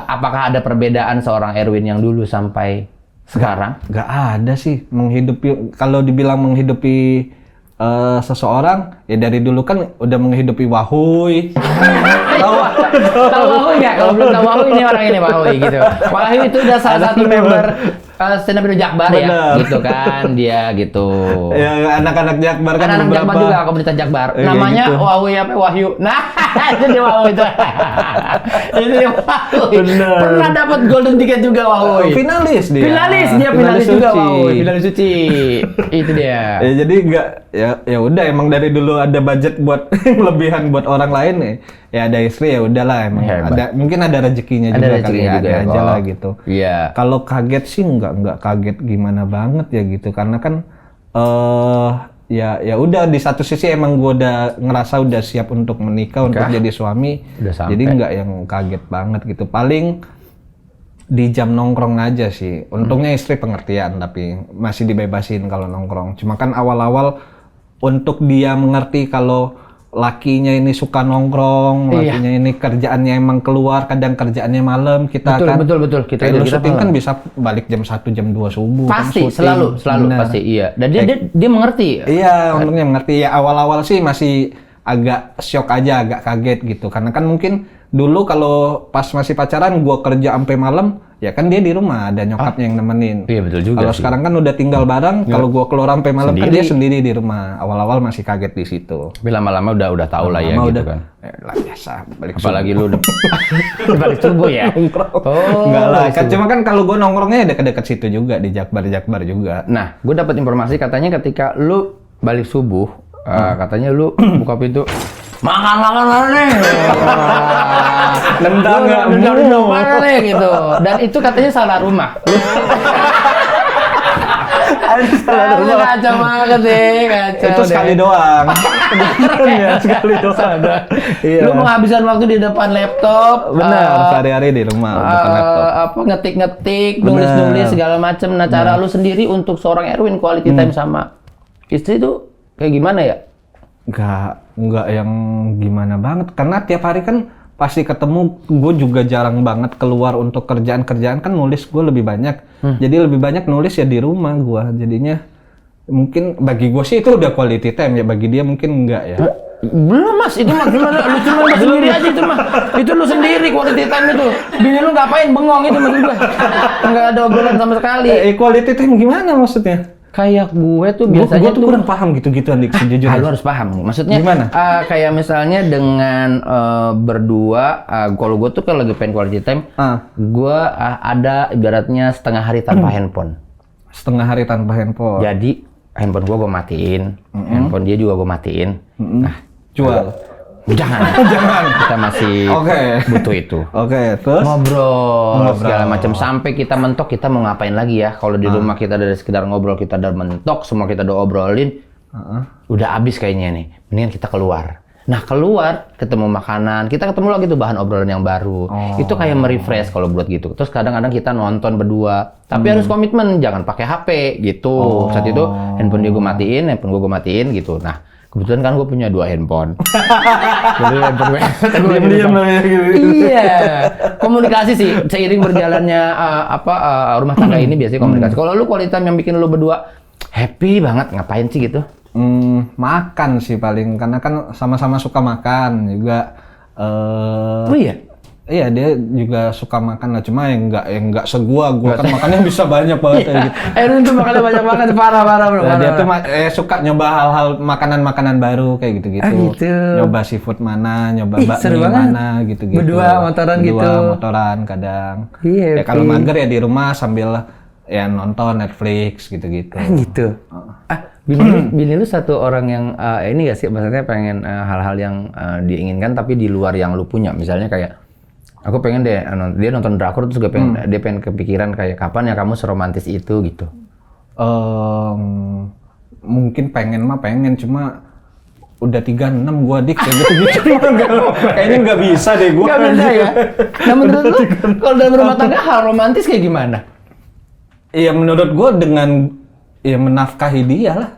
Apakah ada perbedaan seorang Erwin yang dulu sampai sekarang? Gak ada sih menghidupi. Kalau dibilang menghidupi seseorang, ya dari dulu kan udah menghidupi Wahuy. Tahu Wahuy nggak? Kalau belum tahu Wahuy, ini orang ini Wahuy gitu. Wahuy itu udah salah satu member stand up Indo Jakbar ya, Bener. gitu kan dia gitu. Ya anak-anak Jakbar kan Anak-anak Jakbar beberapa. juga, komunitas Jakbar. Ya, Namanya gitu. Wahuy apa? Wahyu. Nah, itu dia Wahuy itu. Itu dia Wahuy. Bener. Pernah dapat golden ticket juga Wahuy. Finalis dia. Finalis juga suci. Wahuy. Finalis suci. Itu dia. Ya jadi nggak ya udah emang dari dulu ada budget buat lebihan buat orang lain nih. Ya ada istri ya udahlah emang Hebat. ada mungkin ada rezekinya Ada juga rezekinya kali ya, juga ada ya, aja kok. lah gitu. Iya. Kalau kaget sih nggak kaget gimana banget ya gitu karena kan ya udah di satu sisi emang gue udah ngerasa udah siap untuk menikah untuk jadi suami. Udah sampai. Jadi nggak yang kaget banget gitu. Paling di jam nongkrong aja sih. Untungnya istri pengertian tapi masih dibebasin kalau nongkrong. Cuma kan awal-awal untuk dia mengerti kalau lakinya ini suka nongkrong, lakinya ini kerjaannya emang keluar, kadang kerjaannya malam, kita betul. Kita syuting kan bisa balik jam 1, jam 2 subuh. Pasti, kan selalu pasti, iya. Dan dia mengerti. Iya, untungnya mengerti. Ya awal-awal sih masih agak shock aja, agak kaget gitu. Karena kan mungkin dulu kalau pas masih pacaran gua kerja sampai malam, ya kan dia di rumah ada nyokapnya yang nemenin. Iya betul juga. Kalau sekarang kan udah tinggal bareng, kalau gua keluar sampai malam kan dia sendiri di rumah. Awal-awal masih kaget di situ. Tapi lama-lama udah tahu lah ya gitu kan. Lah biasa balik apalagi lu balik subuh ya. Enggak lah, kan cuma kan kalau gua nongkrongnya dekat-dekat situ juga di Jakbar juga. Nah, gua dapat informasi katanya ketika lu balik subuh, katanya lu buka pintu makan nih. Nendang nih gitu. Dan itu katanya salah rumah. Kacau banget deh, kacau. Itu sekali doang. Sekali doang. Iya. Lu menghabiskan waktu di depan laptop. Benar, sehari-hari di rumah depan laptop. Apa ngetik-ngetik, nulis-nulis segala macam. Nah, cara lu sendiri untuk seorang Erwin quality time sama istri itu kayak gimana ya? Enggak yang gimana banget, karena tiap hari kan pasti ketemu. Gue juga jarang banget keluar untuk kerjaan kan, nulis gue lebih banyak. Jadi lebih banyak nulis ya di rumah gue, jadinya mungkin bagi gue sih itu udah quality time ya, bagi dia mungkin enggak ya. Belum mas, itu mah gimana? Lu cuma sendiri aja itu mah. Itu lu sendiri quality time itu. Bini lu ngapain bengong itu maksud gue. Enggak ada obrolan sama sekali. Quality time gimana maksudnya? Kayak gue tuh biasanya tuh kurang paham gitu-gituan dik, sejujurnya. Lu harus paham nih. Maksudnya gimana? Kayak misalnya dengan berdua, kalau gue tuh kalau lagi pengen quality time, gue ada ibaratnya setengah hari tanpa handphone. Setengah hari tanpa handphone. Jadi handphone gue matiin, handphone dia juga gue matiin. Nah, jual. Jangan. Kita masih butuh itu. Terus ngobrol segala macam sampai kita mentok kita mau ngapain lagi ya. Kalau di rumah kita dari sekedar ngobrol, kita udah mentok, semua kita udah obrolin. Udah habis kayaknya nih. Mendingan kita keluar. Nah, keluar ketemu makanan, kita ketemu lagi tuh bahan obrolan yang baru. Itu kayak merefresh kalau buat gitu. Terus kadang-kadang kita nonton berdua. Tapi harus komitmen, jangan pakai HP gitu. Saat itu handphone gue matiin gitu. Nah, kebetulan kan gue punya 2 handphone. Jadi handphone diam-diam ya gitu. Iya. Komunikasi sih seiring berjalannya rumah tangga ini biasanya komunikasi. Kalau lu quality time yang bikin lu berdua happy banget, ngapain sih gitu? Makan sih paling, karena kan sama-sama suka makan juga. Oh iya? Iya, dia juga suka makan lah, cuma yang enggak segua. Gua kan makannya bisa banyak banget gitu. Erwin tuh makannya banyak banget, parah bro. Nah, dia tuh suka nyoba hal-hal makanan baru kayak gitu-gitu. Nyoba seafood mana, nyoba bakmi mana gitu-gitu. Berdua motoran kadang. Ya kalau mager ya di rumah sambil ya nonton Netflix gitu-gitu. Gitu. Bini lu satu orang yang ini gak sih, maksudnya pengen hal-hal yang diinginkan tapi di luar yang lu punya, misalnya kayak aku pengen deh, dia nonton drakor terus dia pengen kepikiran kayak kapan ya kamu seromantis itu gitu. Mungkin pengen, cuma udah 36 gua dik kayak gitu-gitu. Kayaknya nggak bisa deh gua. Nggak bisa ya? Nah menurut lu, kalau dalam rumah tangga hal romantis kayak gimana? Iya menurut gua dengan menafkahi dia lah.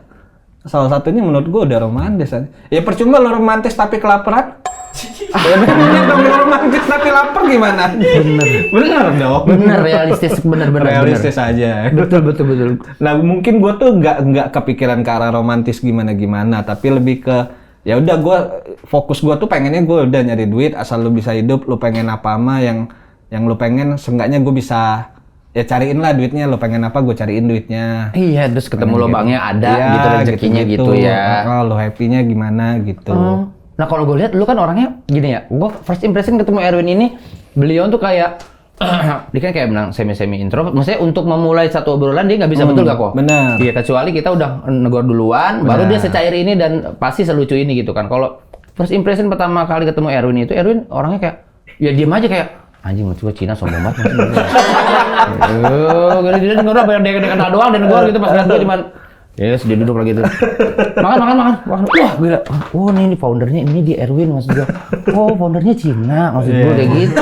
Salah satunya menurut gua udah romantis. Ya percuma lo romantis tapi kelaparan. Romantis tapi lapar gimana? Bener dong. Realistis aja. Betul. Nah mungkin gue tuh nggak kepikiran ke arah romantis gimana, tapi lebih ke ya udah gue fokus gue tuh pengennya gue udah nyari duit, asal lu bisa hidup, lu pengen apa yang lu pengen, seenggaknya gue bisa ya cariin lah duitnya, lu pengen apa gue cariin duitnya. Iya, terus ketemu lubangnya ada ya, gitu, rezekinya gitu ya. Lu happy-nya gimana gitu. Nah kalau gue lihat lu kan orangnya gini ya, gue first impression ketemu Erwin ini, beliau tuh kayak dia kan kayak bilang semi intro, maksudnya untuk memulai satu obrolan dia nggak bisa, betul gak kok? Benar. Iya, kecuali kita udah negor duluan, baru dia secair ini dan pasti selucu ini gitu kan. Kalau first impression pertama kali ketemu Erwin itu, Erwin orangnya kayak ya diem aja kayak anjing, menurut gue Cina sombong banget. Gini ngobrol bayar dia kenal doang dan negor gitu, pas lihat gue cuman yes, dia duduk lagi tuh. Makan. Wah, gila. Oh, ini foundernya ini di Erwin maksud gua. Oh, foundernya Cina maksud gua kayak gitu.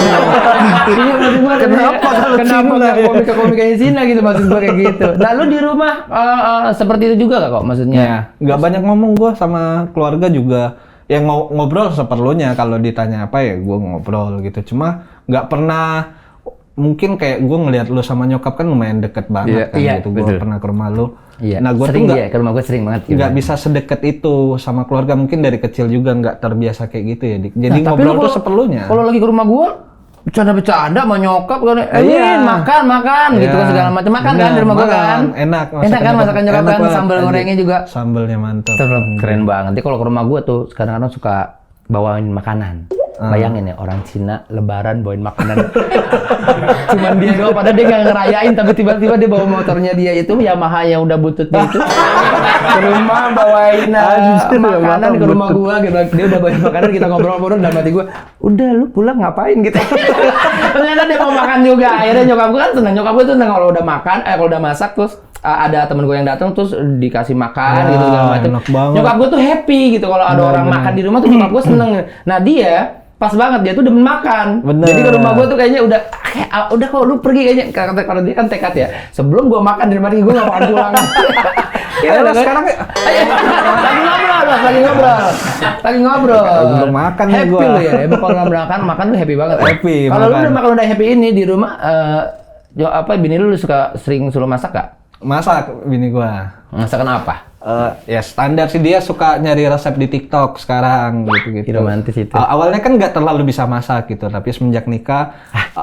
Kenapa komika Cina gitu maksud gua kayak gitu. Nah, lu di rumah seperti itu juga gak kok maksudnya? Nggak banyak ngomong gua sama keluarga juga. ya ngobrol seperlunya, kalau ditanya apa ya gue ngobrol gitu. Cuma nggak pernah, mungkin kayak gue ngelihat lu sama nyokap kan lumayan deket banget gitu. Gue pernah ke rumah lu. Nah gue tuh ke rumah gue sering banget. Nggak bisa sedekat itu sama keluarga, mungkin dari kecil juga nggak terbiasa kayak gitu ya, Dik. Jadi ngobrol tuh seperlunya. Kalau lagi ke rumah gue bercanda-bercanda sama nyokap kan, makan gitu kan segala macam, makan kan di rumah gue kan. Enak kan masakan nyokap kan, sambal gorengnya juga. Sambalnya mantap. Keren banget. Jadi kalau ke rumah gue tuh kadang-kadang suka bawain makanan. Bayangin ya, orang Cina lebaran bawain makanan. Cuman dia doang, padahal dia nggak ngerayain, tapi tiba-tiba dia bawa motornya dia itu, Yamaha yang udah bututnya itu, ke rumah bawain makanan ke rumah gua gitu. Dia udah bawain makanan, kita ngobrol-ngobrol, dan mati gua, udah lu pulang ngapain gitu. Ternyata dia mau makan juga. Akhirnya nyokap gua kan seneng, nyokap gua tuh seneng kalau udah makan, kalau udah masak terus ada temen gue yang datang terus dikasih makan gitu segala macam. Nyokap gue tuh happy gitu kalau ada orang makan di rumah tuh, nyokap gue seneng. Nah dia pas banget, dia tuh demen makan. Jadi ke rumah gue tuh kayaknya udah kok lu pergi kayaknya, kalau dia kan tekad ya. Sebelum gue makan di rumah gue nggak makan pulang. Ayo sekarang lagi ngobrol. Belum makan nih gue. Happy lu ya, kalau makan lu happy banget. Happy. Kalau lu udah happy ini di rumah, bini lu sering suruh masak gak? Masak bini gua. Masakan apa? Ya standar sih, dia suka nyari resep di TikTok sekarang gitu. Romantis itu. Awalnya kan nggak terlalu bisa masak gitu, tapi semenjak nikah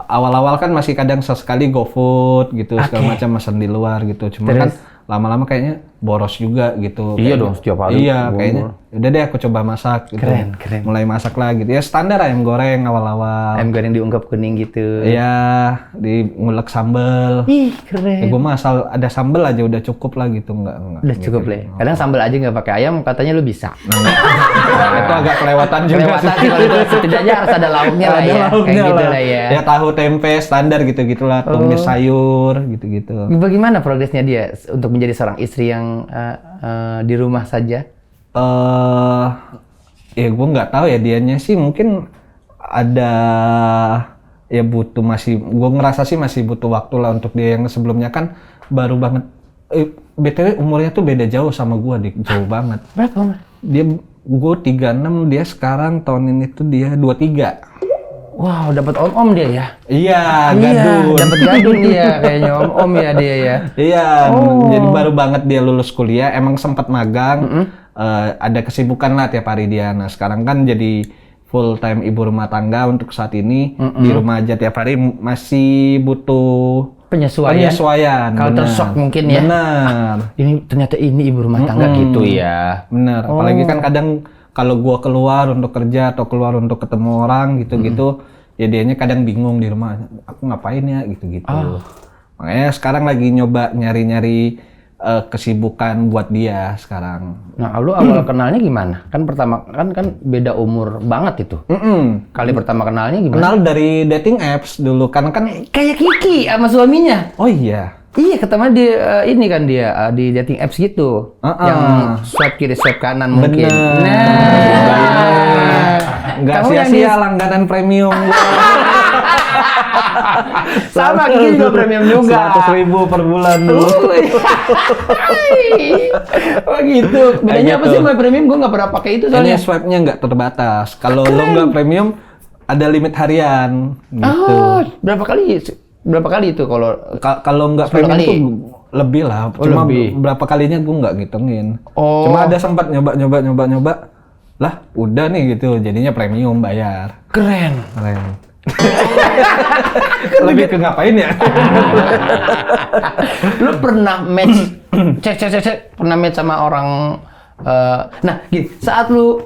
awal-awal kan masih kadang sesekali GoFood gitu, segala macam pesan di luar gitu. Cuma kan lama-lama kayaknya boros juga gitu. Iya dong, setiap hari. Iya, kayaknya udah deh aku coba masak gitu. Keren. Mulai masak lah gitu. Ya standar ayam goreng awal-awal. Ayam goreng diungkep kuning gitu. Iya, ngulek sambel. Ih, keren. Gue mah asal ada sambel aja udah cukup lah gitu, enggak. Udah cukup lah. Kadang sambel aja nggak pakai ayam, katanya lu bisa. Itu agak kelewatan juga. Kelewatan sih kalau itu, setidaknya harus ada lauknya lah ya. Kayak gitu lah ya. Ya tahu tempe standar gitu-gitulah, tumis sayur gitu-gitu. Bagaimana progresnya dia untuk menjadi seorang istri yang di rumah saja? Ya gue nggak tahu ya, dianya sih mungkin ada ya gue ngerasa sih masih butuh waktu lah untuk dia, yang sebelumnya kan baru banget. BTW umurnya tuh beda jauh sama gue, jauh banget. Berapa umur? Gue 36, dia sekarang tahun ini tuh dia 23. Wow, dapat om dia ya? Iya, gadun. Dapat gadun dia kayaknya, om ya dia ya. Iya, jadi baru banget dia lulus kuliah, emang sempat magang, ada kesibukan lah tiap hari dia. Nah sekarang kan jadi full time ibu rumah tangga untuk saat ini, di rumah aja tiap hari, masih butuh penyesuaian. Culture shock mungkin ya. Benar. Ternyata ini ibu rumah tangga gitu ya. Benar. Apalagi kan kadang kalau gua keluar untuk kerja atau keluar untuk ketemu orang gitu-gitu, ya dianya kadang bingung di rumah, aku ngapain ya gitu-gitu. Makanya sekarang lagi nyoba nyari-nyari kesibukan buat dia sekarang. Nah, lu awal kenalnya gimana? Kan pertama kan beda umur banget itu. Kali pertama kenalnya gimana? Kenal dari dating apps dulu kan kayak Kiki sama suaminya. Oh iya. Iya, ketemu di ini kan dia di dating apps gitu. Yang swipe kiri, swipe kanan mungkin. Nggak sia-sia langganan premium. Sama Kiki juga premium juga. 100.000 per bulan dulu. Oh gitu. Bedanya apa sih sama premium? Gue nggak pernah pakai itu soalnya. Ini swipe-nya nggak terbatas. Kalau lo nggak premium, ada limit harian. Gitu. Berapa kali itu kalau nggak premium tuh lebih lah. Cuma berapa kalinya gue nggak ngitungin. Cuma ada sempat nyoba. Lah, udah nih gitu. Jadinya premium bayar. Keren. Lebih ke ngapain ya? Lu pernah match pernah match sama orang nah gini, saat lu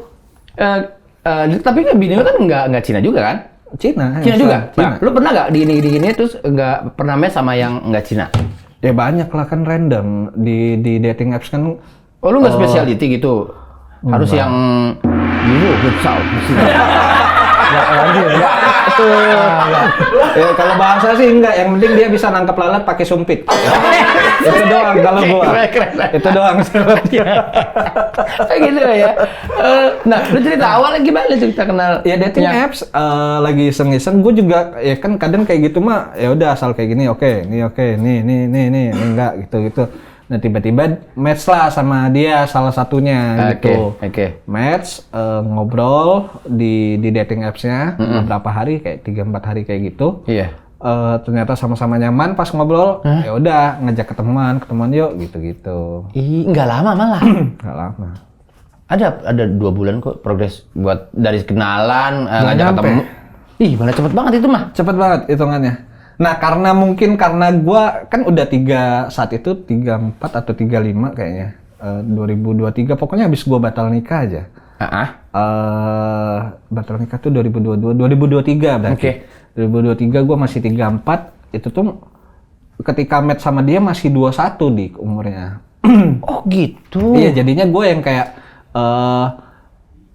tapi kan bini lu kan nggak Cina juga kan? Cina juga. Nah, lu pernah nggak di gini terus nggak pernah match sama yang nggak Cina? Ya banyak lah, kan random di dating apps kan. Oh, lu nggak specialty gitu? Harus yang dulu besar. Ya kalau bahasa sih enggak, yang penting dia bisa nangkep lalat pakai sumpit. Itu doang kalau gua. Itu doang syaratnya. Gitu ya. Nah, lu cerita awalnya gimana cerita kenal? Ya dating apps lagi iseng-iseng, gua juga ya kan kadang kayak gitu mah, ya udah asal kayak gini, oke, ini enggak gitu. Nah tiba-tiba match lah sama dia salah satunya gitu. Oke. Match, ngobrol di dating apps-nya beberapa hari, kayak 3-4 hari kayak gitu. Iya. Ternyata sama-sama nyaman pas ngobrol, ya udah ngajak ketemuan yuk gitu-gitu. Nggak lama malah. Nggak lama. Ada 2 bulan kok progres buat dari kenalan, ngajak nyampe. ketemu. Ih, malah cepet banget itu mah. Cepet banget hitungannya. Nah karena gua kan udah 34 atau 35 kayaknya. 2023 pokoknya habis gua batal nikah aja. Batal nikah tuh 2023 berarti. Oke. 2023 gua masih 34, itu tuh ketika match sama dia masih 21 di umurnya. Oh gitu. Iya, jadinya gue yang kayak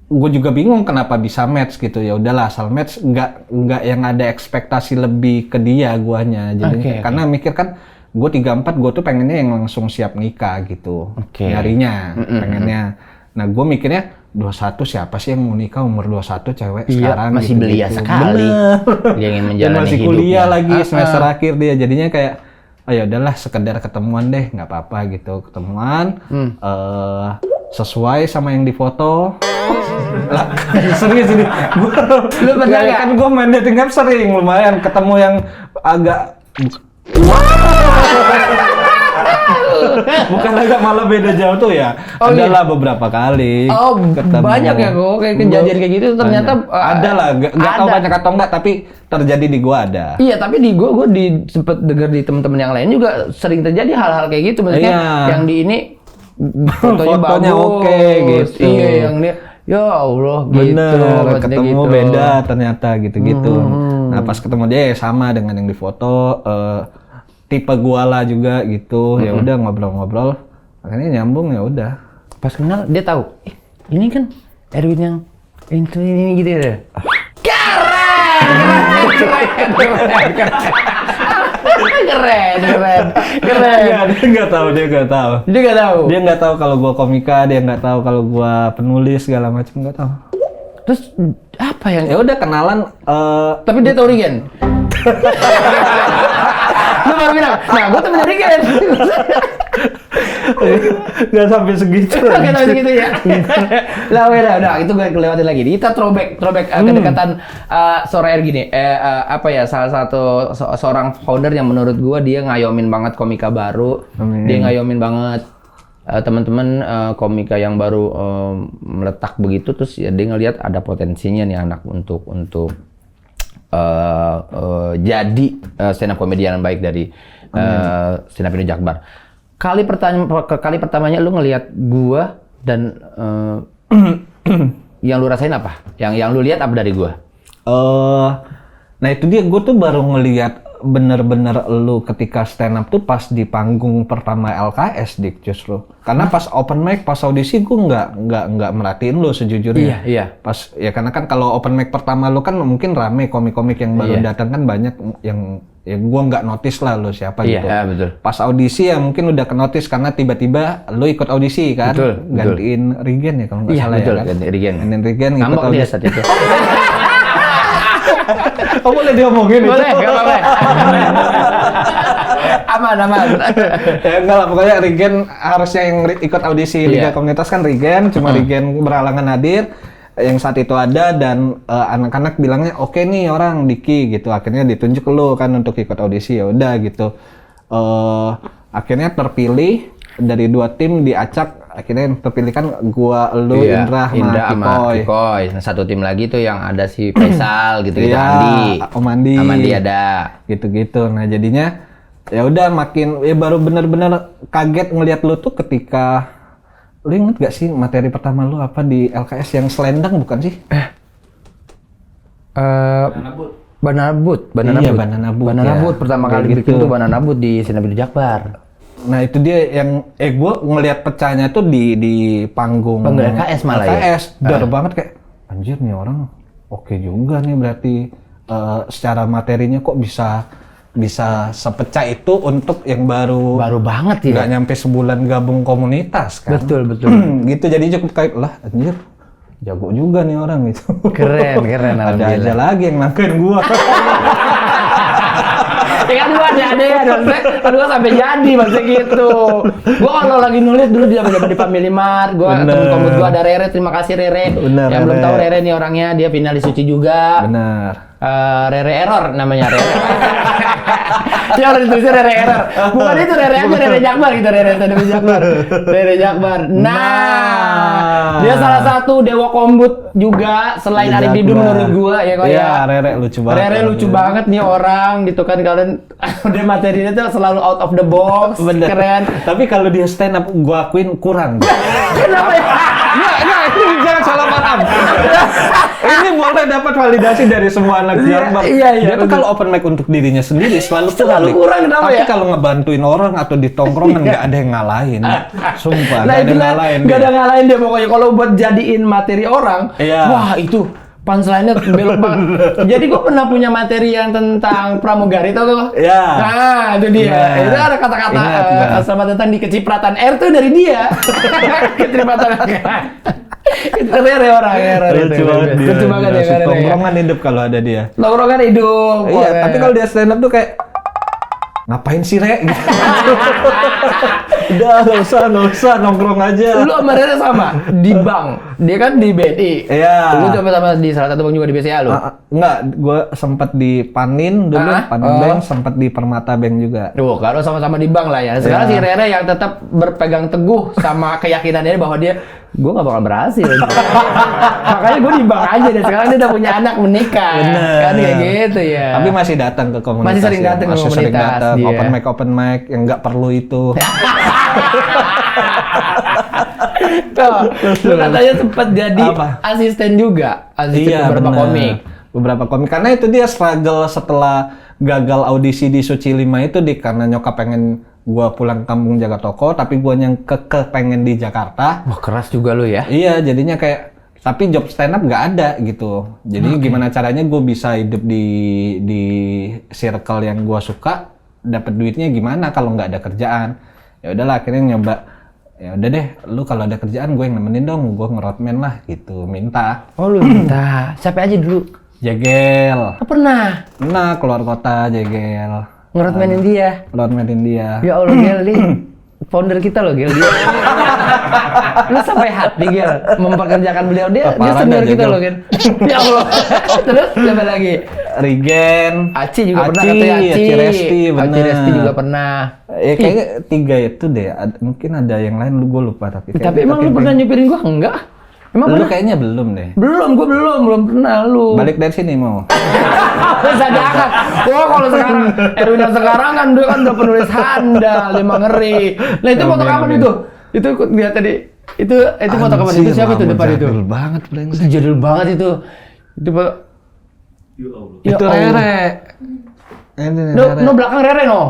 gue juga bingung kenapa bisa match gitu. Ya udahlah, asal match, nggak yang ada ekspektasi lebih ke dia guanya. Jadi karena mikir kan gue 34, gue tuh pengennya yang langsung siap nikah gitu. Nyarinya, pengennya. Nah, gue mikirnya 21 siapa sih yang mau nikah umur 21 cewek sekarang masih gitu, belia sekali. Dia ingin menjalani dan masih hidupnya. kuliah lagi semester akhir dia. Jadinya kayak oh ya udahlah sekedar ketemuan deh, nggak apa-apa gitu. Ketemuan sesuai sama yang difoto. Lah, serius ini. Lu pernah nggak? Kan gue main dating apps sering, lumayan ketemu yang agak bukan agak, malah beda jauh tuh ya. Adalah beberapa kali. Oh, ketemu. banyak ya kok kayak kejadian kayak gitu ternyata ada lah, nggak tahu banyak atau enggak, tapi terjadi di gua ada. Iya, tapi di gua sempet denger di teman-teman yang lain juga sering terjadi hal-hal kayak gitu. Maksudnya yang di ini fotonya bagus, oke gitu. Iya, yang dia ya Allah gitu. Bener, ketemu gitu. beda ternyata gitu-gitu. Nah pas ketemu dia ya sama dengan yang difoto, tipe gua lah juga gitu. Ya udah ngobrol-ngobrol, akhirnya nyambung ya udah. Pas kenal dia tahu, ini kan Erwin yang ini gitu ya. Keren. Iya, dia nggak tahu. Dia nggak tahu kalau gua komika, dia nggak tahu kalau gua penulis segala macam, nggak tahu. Terus apa yang? Ya udah kenalan. Tapi dia tahu Regen. Lu baru bilang, nah gua temen Regen. Nggak sampai segitu. Nggak sampai segitu ya. Lah udah, itu gue kelewatin lagi. Kita throwback kedekatan sore air gini. Apa ya, salah satu seorang founder yang menurut gua dia ngayomin banget komika baru. Dia ngayomin banget teman-teman komika yang baru meletak begitu, terus ya dia ngelihat ada potensinya nih anak untuk jadi stand up comedian yang baik dari stand up Indo Jakbar. Kali pertamanya lu ngelihat gua dan yang lu rasain apa? Yang lu lihat apa dari gua? Nah itu dia, gue tuh baru ngelihat bener-bener lu ketika stand up tuh pas di panggung pertama LKS, Dik, justru. Karena pas open mic, pas audisi gue nggak merhatiin lu sejujurnya. Iya. Pas ya karena kan kalau open mic pertama lu kan mungkin rame komik-komik yang baru datang kan banyak yang ya gue nggak notice lah lu siapa gitu. Iya, betul. Pas audisi ya mungkin udah ke-notice karena tiba-tiba lu ikut audisi kan. Betul. Gantiin Regen ya kalau nggak salah betul, ya kan. gantiin Regen. Gantiin Regen ikut Ngambek dia audisi. saat itu. Oh boleh diomongin itu? Boleh, nggak apa-apa. Aman. Ya enggak lah, pokoknya Regen harusnya yang ikut audisi Liga Komunitas kan Regen, cuma Regen berhalangan hadir. Yang saat itu ada dan anak-anak bilangnya oke nih orang Diki gitu, akhirnya ditunjuk lo kan untuk ikut audisi. Ya udah gitu, akhirnya terpilih dari 2 tim diacak, akhirnya yang terpilih kan gua, lu, Indra sama Kikoy. Nah, satu tim lagi tuh yang ada si Faisal gitu Andi. Om Andi ada gitu. Nah jadinya ya udah makin ya baru bener-bener kaget ngelihat lu tuh ketika lu inget gak sih materi pertama lu apa di LKS yang selendang bukan sih? Banana Boot. Banana Boot pertama kali bikin tuh Banana Boot di Stand Up Indo Jakbar. Nah itu dia yang gue ngelihat pecahnya tuh di panggung LKS malah LKS, dar banget kayak anjir nih orang oke juga nih berarti secara materinya kok bisa sepecah itu untuk yang baru banget ya. Nggak nyampe sebulan gabung komunitas kan. Betul. Gitu jadi cukup kayak lah anjir jago juga nih orang gitu. Keren Ada aja lagi yang nangkain gua. Ya kan gua ada maksudnya kan gua sampai jadi maksudnya gitu. Gua kalau lagi nulis dulu dia zaman di Family Mart, gua temen komut gua ada Rere, terima kasih Rere. Bener, yang belum Rere. tahu Rere nih orangnya, dia finalis Suci juga. Benar. Rere Error namanya Rere. Dia orang ditulisnya Rere Error. Bukan itu Rere aja, Rere Jakbar gitu, Rere Jakbar. Rere Jakbar. Nah, dia salah satu dewa kombut juga selain Jakbar. Arif Didu menurut gua ya kok Iya, ya. Rere lucu banget. Rere lucu banget nih orang gitu kan, kalian dia materinya tuh selalu out of the box. Bener. Keren. Tapi kalau dia stand up gua akuin kurang. Kenapa ya? Nah, ini jangan salah paham. Ini boleh dapat validasi dari semua anak Jakbar. Iya, Dia tuh betul. kalau open mic untuk dirinya sendiri selalu Selalu Dik. kurang, kenapa Tapi ya? kalau ngebantuin orang atau di tongkrongan nggak ada yang ngalahin. Sumpah, Nah nggak ada itu yang lah, ngalahin. nggak ada dia. ngalahin dia pokoknya. Kalau buat jadiin materi orang, Iya. wah itu punchline-nya belok banget. Jadi gue pernah punya materi yang tentang pramugari, tau gak? Iya. Nah itu dia. Nah, Itu ada kata-kata ingat, gua. selamat datang di kecipratan R tuh dari dia. Kecipratan itu Rere orang ya. Lucu banget dia. Lucu banget ya Asik Rere. tongkrongan hidup kalau ada dia. Nongkrongan hidup. Iya, pokoknya. tapi kalau dia stand up tuh kayak ngapain sih, Rek? Udah, nggak usah nongkrong aja. Lu sama Rere sama di bank. Dia kan di BNI. Iya. Lu coba sama di salah satu bank juga di BCA lu. Enggak, gue sempat di Panin dulu, Ah, Panin oh. Bank, sempat di Permata Bank juga. Tuh, kalau sama-sama di bank lah ya. Sekarang si Rere yang tetap berpegang teguh sama keyakinannya bahwa dia gue gak bakal berhasil. Makanya gue di bank aja dan sekarang dia udah punya anak menikah. Bener. Kan kayak gitu ya. Tapi masih datang ke komunitas. Masih sering ya. datang ke Masih sering komunitas datang, dia. open mic yang nggak perlu itu. Tuh, lu katanya sempat jadi Apa? asisten juga. Asisten beberapa bener. komik. Beberapa komik. Karena itu dia struggle setelah gagal audisi di Suci 5 itu karena nyokap pengen gua pulang kampung jaga toko, tapi gua yang pengen di Jakarta. Wah, keras juga lu ya. Iya, jadinya kayak tapi job stand up nggak ada gitu. Jadi gimana caranya gue bisa hidup di circle yang gue suka, dapat duitnya gimana kalau nggak ada kerjaan? Ya udahlah, akhirnya nyoba. Ya udah deh, lu kalau ada kerjaan gue yang nemenin dong, gue ngeroadman lah gitu, minta. Oh lu minta. Siapa aja dulu? Jegel. Oh, pernah Nah, keluar kota Jegel. ngeroadmanin dia. Roadmanin dia. Ya Allah, Gel, dia founder kita loh, Gel. Dia. Lu sampai hati, Gel, memperkerjakan beliau. Dia Parah senior dah, kita Gel. loh, Gel. Ya Allah. Terus siapa lagi? Rigen. Aci juga pernah, Aci, katanya Aci. Aci Resti, bener. Aci Resti juga pernah. Ya kayaknya 3 itu deh. Mungkin ada yang lain, gue lupa tapi. Tapi emang lu pernah nyupirin gua? Enggak. Emang Lu pernah? kayaknya belum deh. Belum pernah lu. Balik dari sini mau. Bisa diangkat. Wah, kalau sekarang Erwin yang sekarang kan dia kan udah penulis handal, dia mah ngeri. Nah, itu foto kapan itu? Itu lihat tadi. Itu foto kapan itu? Siapa tuh depan itu? Jadul banget, Itu jadul banget itu. Itu foto. Ya Itu Allah. Rere. Ini No, Rere. no belakang Rere no.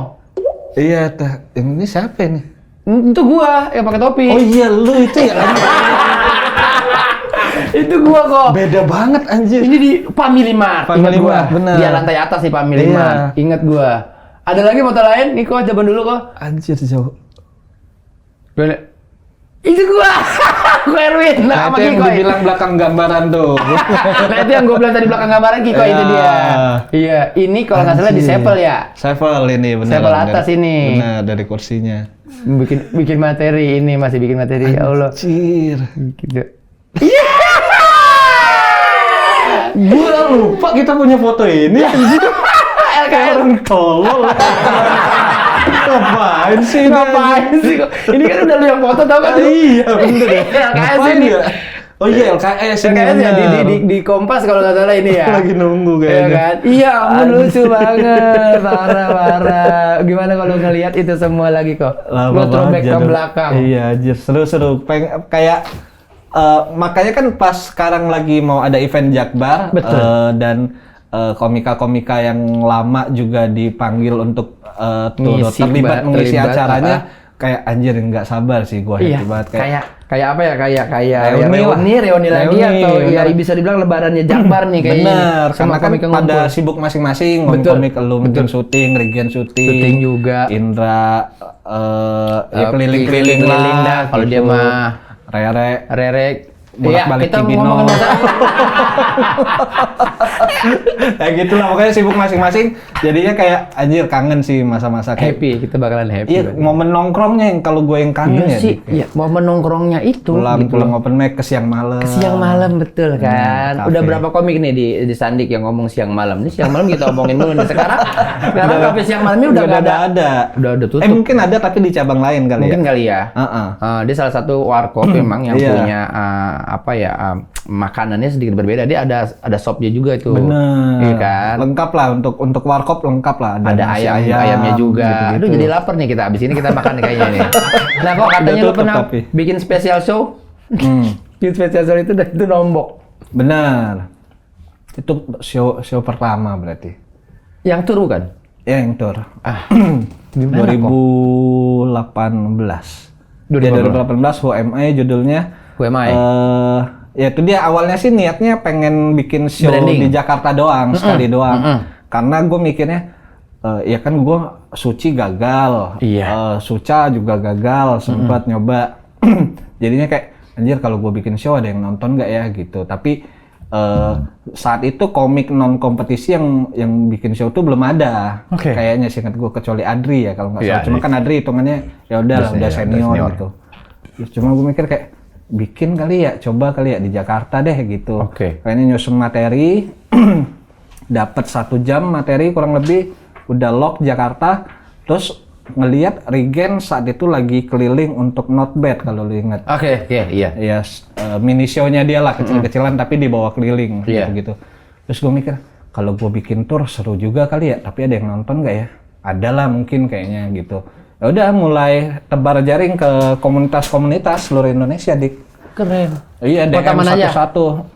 Iya, ini siapa ini? Itu gua yang pakai topi. Oh iya, lu itu ya. Itu gua kok. Beda banget anjir. Ini di Family Mart. Family Ingat gua. Mart, bener. Di lantai atas di Family Iya. Mart. Ingat gua. Ada lagi foto lain? Nih kok coba dulu kok. Anjir jauh. Boleh. Itu gua. Gua Erwin. Nah, Sama itu yang Kiko. dibilang belakang gambaran tuh. Nah, itu yang gua bilang tadi belakang gambaran Kiko Iya. itu dia. Iya, ini kalau nggak salah di Anjir. Sevel ya. Sevel ini benar. Sevel atas ini. Benar, dari kursinya. Bikin materi ini, masih bikin materi. Ya Allah. Anjir. Gitu. Gua lupa kita punya foto ini. Anjir. Kayak orang tolol. Ngapain sih? Ngapain sih kok? Ini kan udah lu yang foto tau kan? Iya, bener ya. LKS Ngapain ini. ya? Oh iya, LKS ini LKS ya bener. di Kompas kalau nggak salah ini ya. Lagi nunggu Iya kayaknya. kan? Iya, ampun lucu banget. Parah. Gimana kalau ngelihat itu semua lagi kok? Lama Lu throwback banget ke jadul. belakang. Iya, anjir seru-seru. Kayak makanya kan pas sekarang lagi mau ada event Jakbar. Betul. Dan komika-komika yang lama juga dipanggil untuk Ngisi, terlibat mengisi terlibat, acaranya. Kayak anjir nggak sabar sih gua Iya, happy banget kayak apa ya? Kayak Reuni lah. lagi atau Reuni, ya bener. bisa dibilang lebarannya Jakbar nih kayaknya. Bener, karena Semua kan komika pada ngumpul. sibuk masing-masing, Betul. komik lu mungkin syuting, Regen syuting, Syuting juga. Indra ya keliling-keliling keliling dah. lah. Kalau dia gitu. mah Rere bolak-balik kita Cibinong. ngomongin masalah Ya gitu lah, pokoknya sibuk masing-masing. Jadinya kayak anjir kangen sih masa-masa kayak Happy, kita bakalan happy. iya, momen nongkrongnya yang kalau gue yang kangen ya. sih. Iya, momen nongkrongnya itu. Pulang open mic ke siang malam. Siang malam betul kan. kafe. Udah berapa komik nih di Sandik yang ngomong siang malam. Ini siang malam kita omongin dulu nih. Sekarang kafe siang malam ini udah nggak ada. Udah tutup. Mungkin ada tapi di cabang lain kali Mungkin ya. kali ya. Dia salah satu warkop memang yang Iya. punya makanannya sedikit berbeda. Dia ada sopnya juga itu. Bener. Iya kan. Lengkap lah untuk warkop lengkap lah. Ada nasi ayamnya juga. gitu-gitu. Aduh jadi lapar nih kita. Abis ini kita makan kayaknya nih. Nah kok katanya Udah lu tutup pernah tapi. bikin special show? Bikin special show itu nombok. Benar. Itu show pertama berarti. Yang turu kan? Ya yang tour. Gimana 2018. 2018 Who Am I judulnya. Who Am I? Ya itu dia awalnya sih niatnya pengen bikin show Branding. di Jakarta doang, sekali doang. Karena gue mikirnya, ya kan gue Suci gagal, Iya. Suca juga gagal, sempat nyoba. Jadinya kayak, anjir kalau gue bikin show ada yang nonton nggak ya gitu. Tapi saat itu komik non kompetisi yang bikin show tuh belum ada. Oke. Kayaknya sih ingat gue kecuali Adri ya kalau nggak Iya, salah. Cuma Adri. kan Adri hitungannya ya udah Udah senior senior. gitu. Terus cuma gue mikir kayak bikin kali ya, coba kali ya di Jakarta deh gitu. Oke. Kayaknya nyusun materi, dapat 1 jam materi kurang lebih, udah lock Jakarta, terus ngelihat Regen saat itu lagi keliling untuk Not Bad kalau lu ingat. Oke, iya. Ya mini show-nya dia lah kecil-kecilan tapi dibawa keliling Iya. gitu. Terus gue mikir kalau gue bikin tour seru juga kali ya, tapi ada yang nonton nggak ya? Ada lah mungkin kayaknya gitu. Ya udah mulai tebar jaring ke komunitas-komunitas seluruh Indonesia, Dik. Keren. Iya, Kota DM mana aja? satu-satu.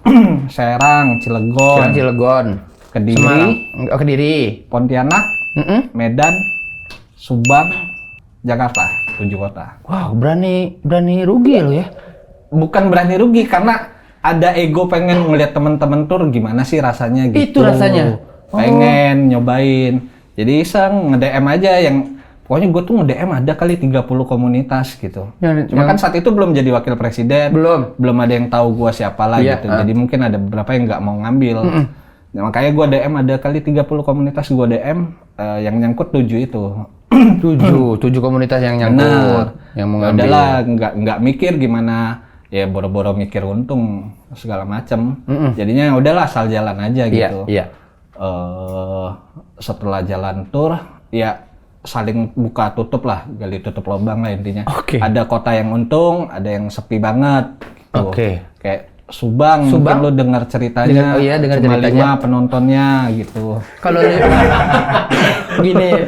Serang, Cilegon, Cilegon. Kediri, Semarang. Oh, Kediri. Pontianak, Medan, Subang, Jakarta, 7 kota. Wow, berani rugi lo ya. Bukan berani rugi karena ada ego pengen ngeliat temen-temen tur gimana sih rasanya gitu. Itu rasanya? Pengen nyobain. Jadi iseng nge-DM aja yang pokoknya gue tuh nge-DM ada kali 30 komunitas gitu. Cuma kan saat itu belum jadi wakil presiden. Belum ada yang tahu gue siapa lah Iya, gitu. Jadi mungkin ada beberapa yang nggak mau ngambil. Nah, makanya gue DM ada kali 30 komunitas gue DM yang nyangkut 7 itu. 7 komunitas yang nyangkut, yang mau ngambil. Udahlah, nggak mikir gimana ya boro-boro mikir untung segala macem. Jadinya udahlah asal jalan aja gitu. Iya. Setelah jalan tour ya saling buka tutup lah, gali tutup lubang lah intinya. Oke. Ada kota yang untung, ada yang sepi banget gitu. Oke. Kayak Subang, mungkin lu dengar ceritanya, dengar cuma ceritanya. 5 penontonnya gitu. Kalau gini,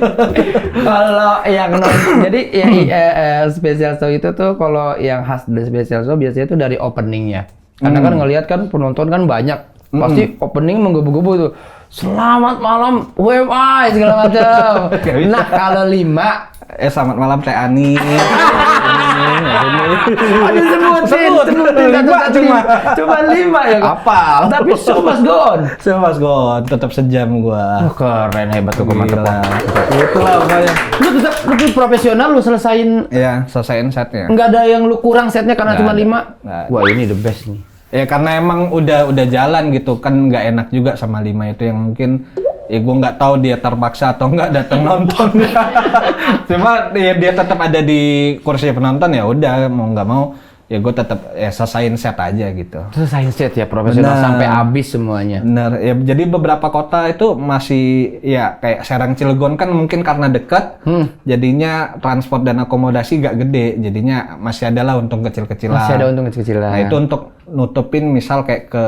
kalau yang nonton, jadi special show itu tuh kalau yang khas dari special show biasanya tuh dari openingnya. Karena kan ngelihat kan penonton kan banyak, pasti opening menggebu-gebu tuh. Selamat malam WMI segala macam. Nah kalau 5 Selamat malam Teh Ani. ada sebutin cuma 5 ya. Apal. Tapi show must go on. Saya Mas Gon, tetap sejam gua. Oh, keren, hebat tuh mantap. Gila. Itulah pokoknya. Lu tuh profesional, lu selesain Iya, selesaiin setnya. nggak ada yang lu kurang setnya karena Nggak cuma ada. 5. Nggak ada. Wah ini the best nih. Ya karena emang udah jalan gitu kan, nggak enak juga sama 5 itu yang mungkin ya gue nggak tahu dia terpaksa atau nggak datang nonton. Cuma ya dia tetap ada di kursi penonton, ya udah mau nggak mau ya gue tetap ya selesaiin set aja gitu. Selesain set ya profesional Benar. sampai habis semuanya. Bener, ya jadi beberapa kota itu masih ya kayak Serang Cilegon kan mungkin karena dekat, jadinya transport dan akomodasi gak gede, jadinya masih ada lah untung kecil-kecilan. Masih ada untung kecil-kecilan. Nah itu untuk nutupin misal kayak ke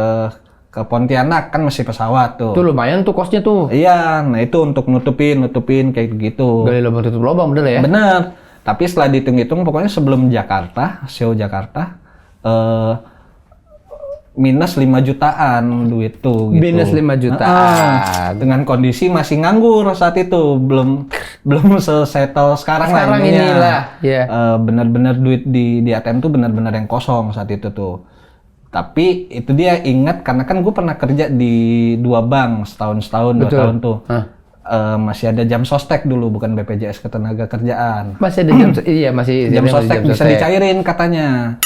Pontianak kan masih pesawat tuh. Tuh lumayan tuh kosnya tuh. Iya, nah itu untuk nutupin kayak gitu. Gali lubang tutup lubang bener ya. Bener. Tapi setelah dihitung-hitung pokoknya sebelum Jakarta, show Jakarta, minus 5 jutaan duit tuh gitu. Minus 5 jutaan. Dengan kondisi masih nganggur saat itu, belum sesettle sekarang Sekarang lah ininya. inilah, ya. Benar-benar duit di ATM tuh benar-benar yang kosong saat itu tuh. Tapi itu dia ingat karena kan gue pernah kerja di 2 bank setahun 2 tahun tuh. Masih ada jam sostek dulu, bukan BPJS Ketenagakerjaan. Masih ada jam iya masih Jam sostek bisa dicairin katanya.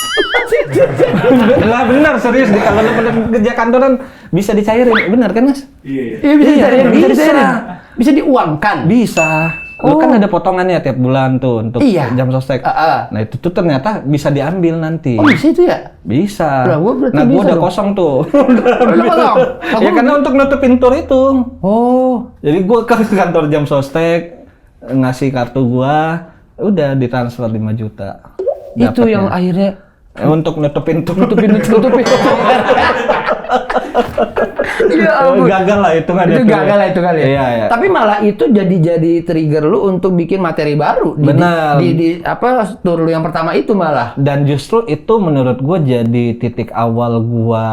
Lah benar serius di kalau lu kerja kantoran bisa dicairin, benar kan Mas? Iya bisa dicairin, bisa dicairin. Bisa diuangkan. Bisa. Lu kan ada potongannya tiap bulan tuh untuk jam sostek. Nah itu tuh ternyata bisa diambil nanti. Oh bisa itu ya? Bisa. Lah, gua Nah gua udah dong. kosong tuh. Udah kosong? Ya karena untuk nutupin tur itu. Oh. Jadi gua ke kantor jam sostek, ngasih kartu gua, udah ditransfer 5 juta. Itu Dapatnya. yang akhirnya Untuk nutupin tur. nutupin. Ya ampun. Gagal lah itu kan. Itu gagal lah itu kali ya. Iya. Tapi malah itu jadi trigger lu untuk bikin materi baru Benar. di apa tour lu yang pertama itu malah. Dan justru itu menurut gue jadi titik awal gue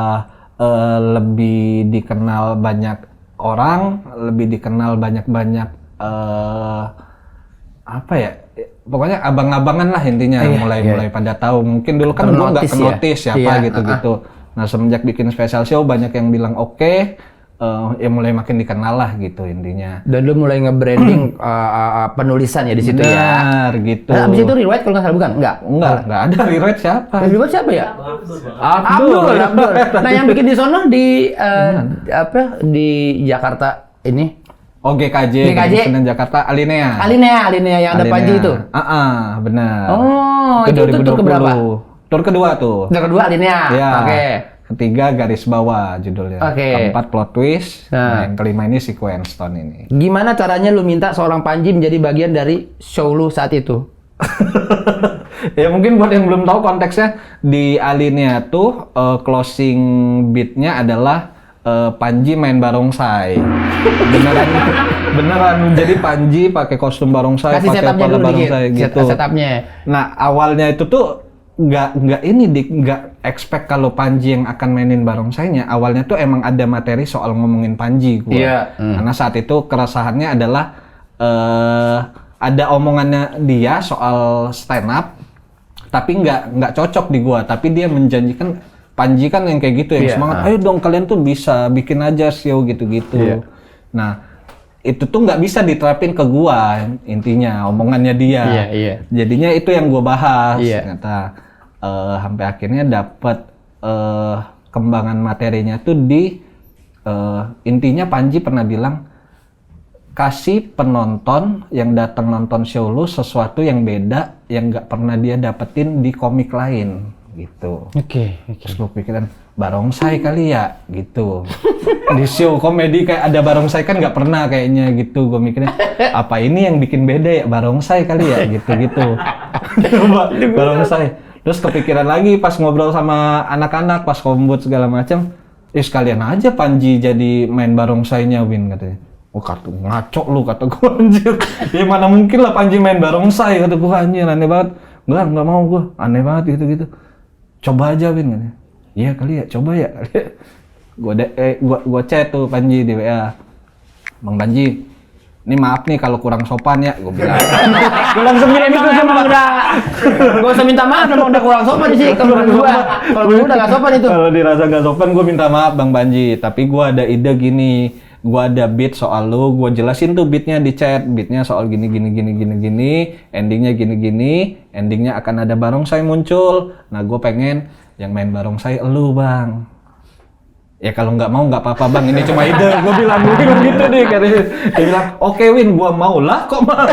lebih dikenal banyak orang, lebih dikenal banyak apa ya? Pokoknya abang-abangan lah intinya, mulai pada tahu. Mungkin dulu kan gue nggak kenotis siapa gitu-gitu. Nah semenjak bikin special show banyak yang bilang oke, ya mulai makin dikenal lah gitu intinya. Dan lu mulai nge-branding penulisan ya di situ ya. Benar gitu. Nah, abis itu Rewrite kalau nggak salah bukan? Enggak ada rewrite siapa? Rewrite siapa ya? Abdul. Nah yang bikin di sono di apa di Jakarta ini? Oh GKJ. Senen Jakarta Alinea Alinea yang ada Panji itu. Benar. Oh, itu tur keberapa? Tur kedua tuh. Tur kedua Alinea. Ya. Oke. Ketiga garis bawah judulnya. Oke. Keempat plot twist. Nah. Nah, yang kelima ini sequence tone ini. Gimana caranya lu minta seorang Panji menjadi bagian dari show lu saat itu? Ya mungkin buat yang belum tahu konteksnya di Alinea tuh closing beatnya adalah Panji main barongsai. Beneran jadi Panji pakai kostum barongsai, Kasih pakai setupnya kepala dulu dikit. barongsai gitu. Setupnya. Nah awalnya itu tuh nggak expect kalau Panji yang akan mainin barongsainya. Awalnya tuh emang ada materi soal ngomongin Panji gua. Iya. Karena saat itu keresahannya adalah ada omongannya dia soal stand up, tapi nggak cocok di gua. Tapi dia menjanjikan Panji kan yang kayak gitu yang semangat. Ayo dong kalian tuh bisa bikin aja show gitu-gitu. Iya. Nah itu tuh nggak bisa diterapin ke gua intinya omongannya dia. Iya. Jadinya itu yang gua bahas. Iya. Ternyata sampai akhirnya dapat kembangan materinya tuh di intinya Panji pernah bilang kasih penonton yang datang nonton show lu sesuatu yang beda yang nggak pernah dia dapetin di komik lain gitu. Oke. Terus gue pikiran barongsai kali ya gitu. Di show komedi kayak ada barongsai kan nggak pernah kayaknya gitu. Gue mikirnya apa ini yang bikin beda ya, barongsai kali ya gitu. Barongsai. Terus kepikiran lagi pas ngobrol sama anak-anak pas kombut segala macam, sekalian aja Panji jadi main barongsainya Win katanya. Oh kartu ngaco lu kata gue anjir. Ya mana mungkin lah Panji main barongsai kata gue anjir, aneh banget. Nggak mau gue, aneh banget gitu. Coba aja Win katanya. Iya kali ya, coba ya. Gua chat tuh Panji di WA. Bang Panji, ini maaf nih kalau kurang sopan ya, gue bilang. Gue langsung bilang gitu sama udah. Gak usah minta maaf, emang udah kurang sopan sih kalau menurut gua. Kalau menurut gua udah gak sopan itu. Kalau dirasa gak sopan, gue minta maaf Bang Panji. Tapi gue ada ide gini. Gue ada beat soal lu, gue jelasin tuh beatnya di chat. Beatnya soal gini, endingnya gini, endingnya akan ada barongsai muncul. Nah gue pengen yang main barongsai elu Bang. Ya kalau nggak mau nggak apa-apa Bang, ini cuma ide. Gue bilang gitu deh, katanya. Dia bilang, oke Win, gue mau lah. Kok mau?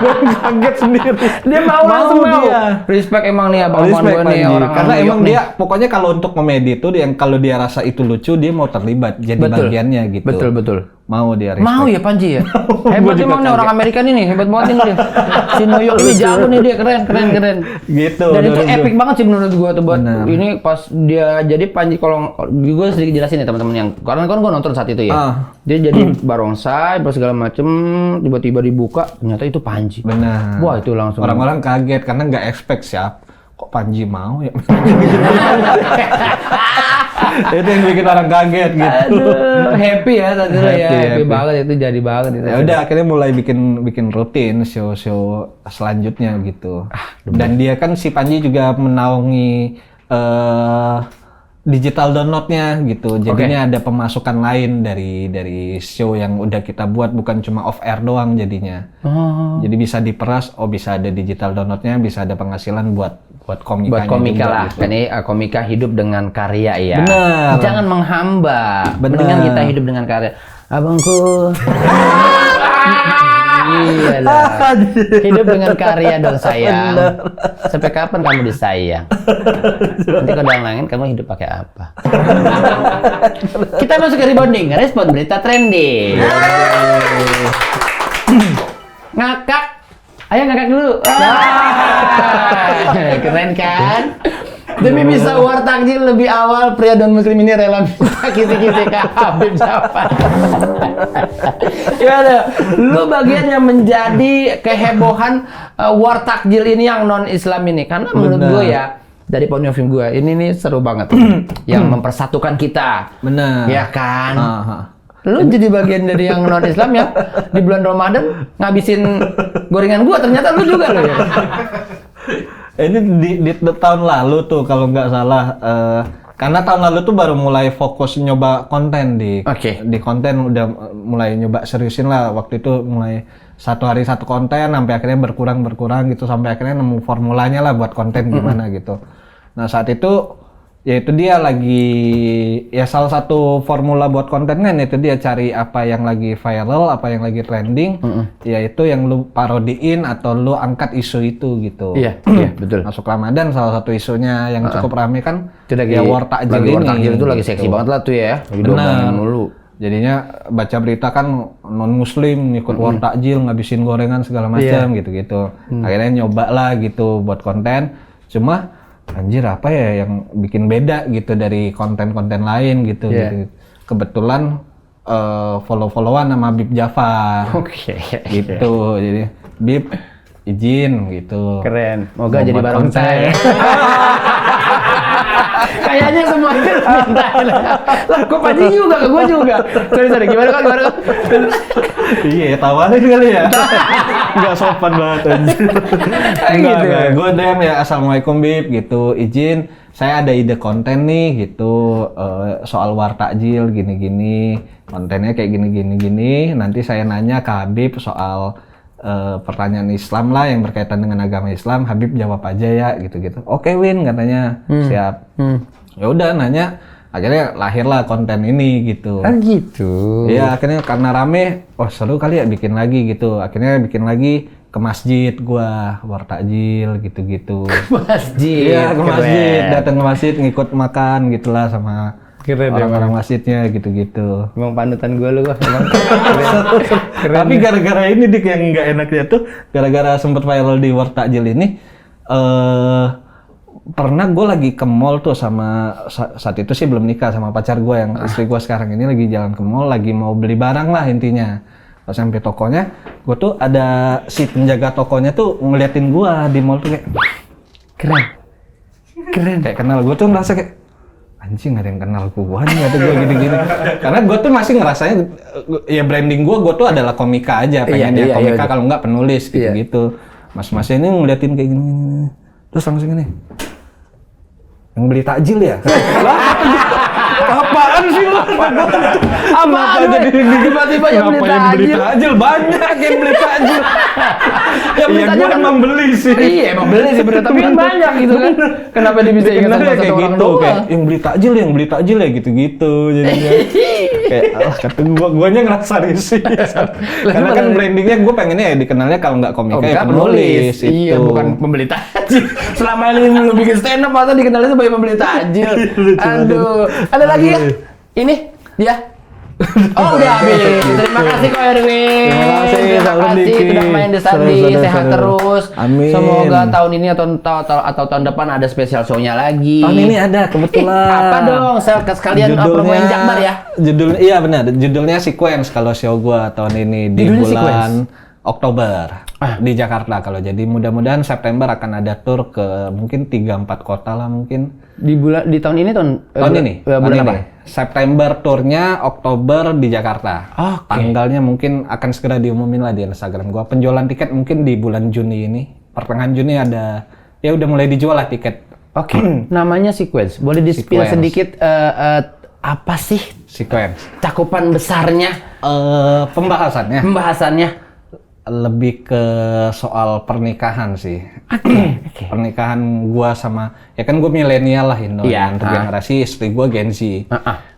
Gue kaget sendiri. Dia mau langsung mau. Dia. Respect emang nih abang Respect gue nih Panji. orang. Karena New emang York dia, pokoknya kalau untuk komedi itu, yang kalau dia rasa itu lucu, dia mau terlibat jadi bagiannya gitu. Betul. Mau dia respect. Mau ya Panji ya? Hebat Gua juga emang nih orang kaget. Amerika nih, hebat banget nih dia. Si New York ini jago nih dia, keren. Gitu. Dan itu menurut epic gua. banget sih menurut gua tuh buat Benar. ini pas dia jadi Panji kalau gua sedikit jelasin ya teman-teman yang karena kan gua nonton saat itu ya. Dia jadi barongsai, segala macem, tiba-tiba dibuka ternyata itu Panji. Benar. Wah itu langsung. Orang-orang kaget karena nggak expect kok Panji mau ya. Itu yang bikin orang kaget gitu. Aduh, happy ya tadi lo ya, happy banget itu jadi banget itu. Ya udah akhirnya mulai bikin rutin show selanjutnya gitu. Dan dia kan si Panji juga menaungi digital downloadnya gitu. Jadinya ada pemasukan lain dari show yang udah kita buat, bukan cuma off air doang jadinya. Jadi bisa diperas, bisa ada digital downloadnya, bisa ada penghasilan buat komikanya. Buat komika juga, lah, gitu. kan ini komika hidup dengan karya ya. Benar. Jangan menghamba. Benar. Mendingan kita hidup dengan karya. Abangku. Iya lah. Hidup dengan karya dong sayang. Sampai kapan kamu disayang? Nanti kalau udah langit kamu hidup pakai apa? Kita masuk ke rebounding, respon berita trending. Ngakak. Ayo ngakak dulu. Keren kan? Demi bisa war takjil lebih awal, pria dan muslim ini rela minta kisi-kisi ke Habib Jafar. Gimana? Lu bagian yang menjadi kehebohan war takjil ini yang non-Islam ini. Karena menurut gue ya, dari point of view gue, ini nih seru banget. Yang mempersatukan kita. Benar. Ya kan? Lu jadi bagian dari yang non-Islam ya, di bulan Ramadan ngabisin gorengan gua, ternyata lu juga lo ya. Ini di tahun lalu tuh kalau nggak salah, karena tahun lalu tuh baru mulai fokus nyoba konten di konten udah mulai nyoba seriusin lah. Waktu itu mulai satu hari satu konten sampai akhirnya berkurang gitu sampai akhirnya nemu formulanya lah buat konten gimana gitu. Nah saat itu ya itu dia lagi ya salah satu formula buat konten kan itu dia cari apa yang lagi viral, apa yang lagi trending, ya itu yang lu parodiin atau lu angkat isu itu gitu. Iya, betul. Masuk Ramadan salah satu isunya yang cukup rame kan itu lagi, ya war takjil ini. War takjil itu lagi seksi banget lah tuh ya. Benar. Mulu. Jadinya baca berita kan non muslim ikut war takjil ngabisin gorengan segala macam gitu-gitu. Akhirnya nyoba lah gitu buat konten. Cuma anjir apa ya yang bikin beda gitu dari konten-konten lain gitu. Gitu. Kebetulan follow-followan sama Habib Jafar. Gitu. Jadi Bib izin gitu. Keren. Moga jadi barongsai. Kayaknya semua itu minta. Lah kok Panji juga ke gua juga. Sorry gimana kok? Iya, tawarin kali ya. Enggak sopan banget anjir. Gitu. Gue DM ya, assalamualaikum Bib gitu, izin saya ada ide konten nih gitu, soal war takjil gini-gini, kontennya kayak gini, nanti saya nanya ke Habib soal pertanyaan Islam lah yang berkaitan dengan agama Islam, Habib jawab aja ya gitu-gitu. Oke Win katanya, siap. Ya udah nanya, akhirnya lahirlah konten ini gitu. Gitu. Iya akhirnya karena rame, oh seru kali ya bikin lagi gitu. Akhirnya bikin lagi ke masjid gua, war takjil gitu-gitu. Masjid. Iya ke masjid, datang ke masjid ngikut makan gitulah sama orang-orang masjidnya gitu-gitu. Emang panutan gua lu gua. Keren. Tapi gara-gara ini dik yang nggak enaknya tuh, gara-gara sempet viral di war takjil ini, pernah gue lagi ke mall tuh sama saat itu sih belum nikah sama pacar gue yang istri gue sekarang ini lagi jalan ke mall lagi mau beli barang lah intinya. Pas sampai tokonya, gue tuh ada si penjaga tokonya tuh ngeliatin gue di mall tuh kayak keren kayak kenal. Gue tuh ngerasa kayak anjing ada yang kenal gue nih atau gue gini-gini. Karena gue tuh masih ngerasanya ya branding gue tuh adalah komika aja pengennya komika kalau nggak penulis gitu-gitu. Mas ini ngeliatin kayak gini terus langsung gini. Yang beli takjil ya? Apaan sih lu? Apaan jadi tiba-tiba yang beli takjil? Banyak yang beli takjil. Yang beli takjil kan emang beli sih. Iya emang beli sih bener, tapi kan banyak gitu kan. Kenapa dia bisa ingat sama satu orang doang? Kayak yang beli takjil ya gitu-gitu jadinya. Kayak kata guanya ngerasa risih. Karena kan brandingnya gue pengennya ya dikenalnya kalau nggak komika ya penulis. Iya bukan pembeli takjil. Selama ini lu bikin stand up masa dikenalnya sebagai pembeli takjil. Aduh, ada lagi ya? Ini dia. Oh udah habis. Terima kasih Ko Erwin. Terima kasih sudah main di Sandi, sehat terus. Amin. Semoga tahun ini atau tahun depan ada spesial show-nya lagi. Tahun ini ada kebetulan. Apa dong? Saya sekalian promoin Jakbar ya. Judulnya iya benar. Judulnya Sequence kalau show gua tahun ini di bulan Oktober di Jakarta. Kalau jadi mudah-mudahan September akan ada tour ke mungkin 3-4 kota lah mungkin. Di tahun ini bulan apa? September turnya, Oktober di Jakarta. Tanggalnya mungkin akan segera diumumin lah di Instagram gua. Penjualan tiket mungkin di bulan Juni ini. Pertengahan Juni ada ya udah mulai dijual lah tiket. Namanya Sequence. Boleh di-spill sedikit apa sih Sequence? Cakupan besarnya? Pembahasannya lebih ke soal pernikahan sih. Pernikahan gua sama ya kan gue milenial lah Indo. Untuk generasi istri gua Gen Z.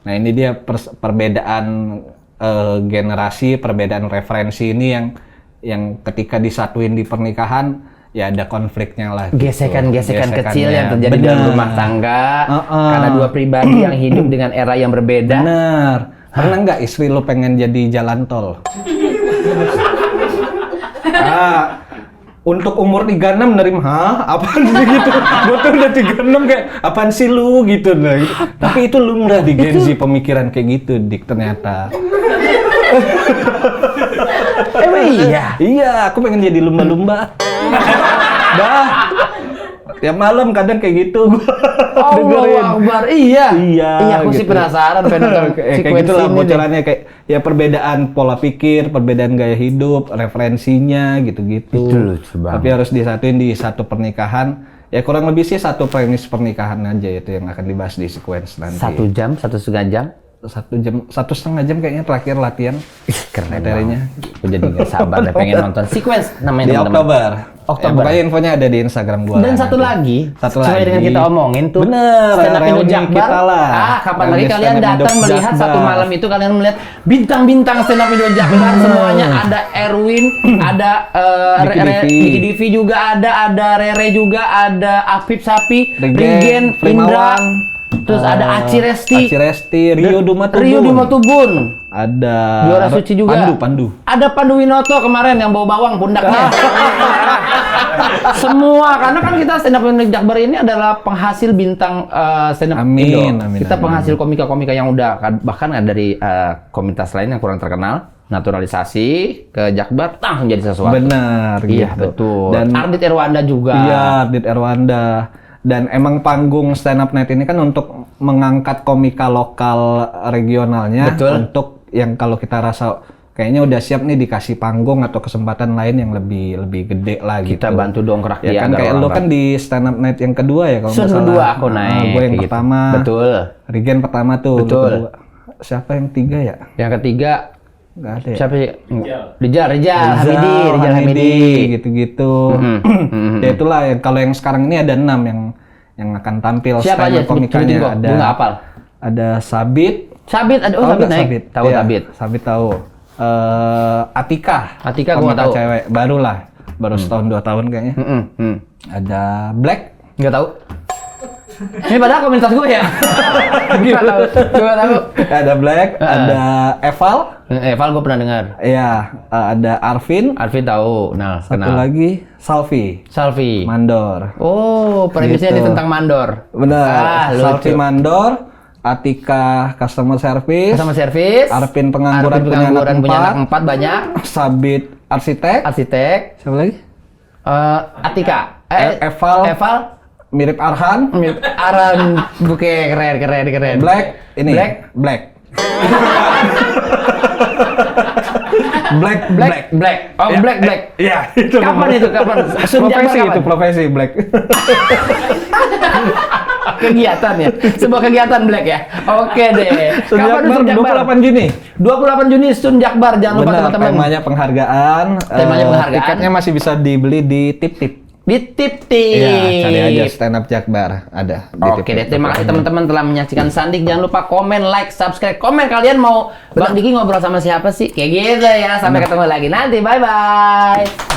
Nah ini dia perbedaan generasi, perbedaan referensi ini yang ketika disatuin di pernikahan ya ada konfliknya lah. Gesekan-gesekan kecil Gesekannya. yang terjadi dalam rumah tangga karena dua pribadi yang hidup dengan era yang berbeda. Bener. Pernah nggak istri lu pengen jadi jalan tol? Untuk umur 36 nerima, apaan sih gitu? Gue tuh udah 36 kayak, apaan sih lu gitu. Nah, gitu. Tapi itu lumrah di Gen Z pemikiran kayak gitu, Dik, ternyata. Emang iya? Iya, aku pengen jadi lumba-lumba. Dah. Tiap malam kadang kayak gitu. Allah Akbar, iya. Iya, aku sih gitu. penasaran pengen nonton kayak sequence gitu lah ini bocorannya, kayak ya perbedaan pola pikir, perbedaan gaya hidup, referensinya gitu-gitu. Itu lucu banget. Tapi harus disatuin di satu pernikahan. Ya kurang lebih sih satu premis pernikahan aja itu yang akan dibahas di sequence nanti. 1 jam, 1,5 jam. 1 jam kayaknya terakhir latihan. Keren materinya. Aku jadi nggak sabar deh pengen nonton sequence namanya Di teman-teman. Oktober. Oktober. Pokoknya infonya ada di Instagram gua. Dan satu lagi, sesuai dengan kita omongin tuh, Bener, stand up Indo reuni Jakbar. kita lah. Kapan Reuni lagi kalian stand up Indo datang melihat Jakbar. satu malam itu kalian melihat bintang-bintang stand up Indo Jakbar semuanya ada Erwin, ada Diki Divi juga ada Rere juga, ada Afif Sapi, Regen, Indra, Primawan, terus ada Aci Resti, Rio Dumatubun. Rio Dimatubun. Ada Juara suci juga. Pandu. Ada Pandu Winoto kemarin yang bawa bawang pundaknya. Semua, karena kan kita stand up Indo Jakbar ini adalah penghasil bintang stand up Amin, Indo. amin, Kita amin. penghasil komika-komika yang udah bahkan ada dari komunitas lain yang kurang terkenal, naturalisasi ke Jakbar, langsung jadi sesuatu. Benar, Iya, gitu. betul. Dan Ardit Erwanda juga. iya, Ardit Erwanda. Dan emang panggung Stand Up Night ini kan untuk mengangkat komika lokal regionalnya. Betul. Untuk yang kalau kita rasa kayaknya udah siap nih dikasih panggung atau kesempatan lain yang lebih gede lah gitu. Kita bantu dongkrak Ya dia kan agar kayak orang lu kan di Stand Up Night yang kedua ya kalau nggak Sun salah. kedua aku naik. Gue yang kayak gitu. pertama. Betul. Regen pertama tuh. lu Betul. kedua. Siapa yang tiga ya? Yang ketiga Nggak ada ya? siapa sih? Rijal Hamidi. Gitu-gitu. Ya itulah yang kalau yang sekarang ini ada 6 yang akan tampil. Siapa aja? stand-up komikanya Sebutin kok. ada. Gue nggak hafal. Ada Sabit. Sabit ada, Tahu Sabit nggak naik. Tahu Iya, Sabit. Sabit tahu. Atika. Atika gua nggak komika tahu. cewek baru setahun 2 tahun kayaknya. Ada Black. Nggak tahu. Ini padahal komunitas gue ya. Nggak tahu. Gue nggak tahu. Ada Black, ada Eval. Eval gue pernah dengar. Iya, ada Arvin. Arvin tahu. Nah, Satu kenal. lagi Salvi Salvi. Mandor. Oh, premisnya Gitu. ini tentang mandor. Benar. lucu. Salvi Mandor, Atika Customer Service, Sama servis. Arvin Pengangguran, Arvin punya anak punya anak 4 4, banyak. Sabit Arsitek, Arsitek. siapa lagi? Atika. Eval, mirip Arhan, Aran. Buke keren. Black, ini Black. Black. Oh, Ya, Black. Iya, itu. Kapan itu? Kapan? Sun Jakbar Profesi kapan? itu, profesi Black. Kegiatan ya. Sebuah kegiatan Black ya. Oke deh. Sun Kapan Jakbar Sun Jakbar? 28 Juni. 28 Juni Sun Jakbar. Jangan lupa Benar, teman-teman. temanya penghargaan. Temanya penghargaan. Tiketnya masih bisa dibeli di Tip-Tip. Di tip-tip. Iya, cari aja Stand Up Jakbar, ada di Oke Tip-Tip. deh, terima kasih teman-teman telah menyaksikan Sandik. Jangan lupa komen, like, subscribe. Komen kalian mau Bang Diki ngobrol sama siapa sih? Kayak gitu ya. Sampai ketemu lagi nanti. Bye-bye.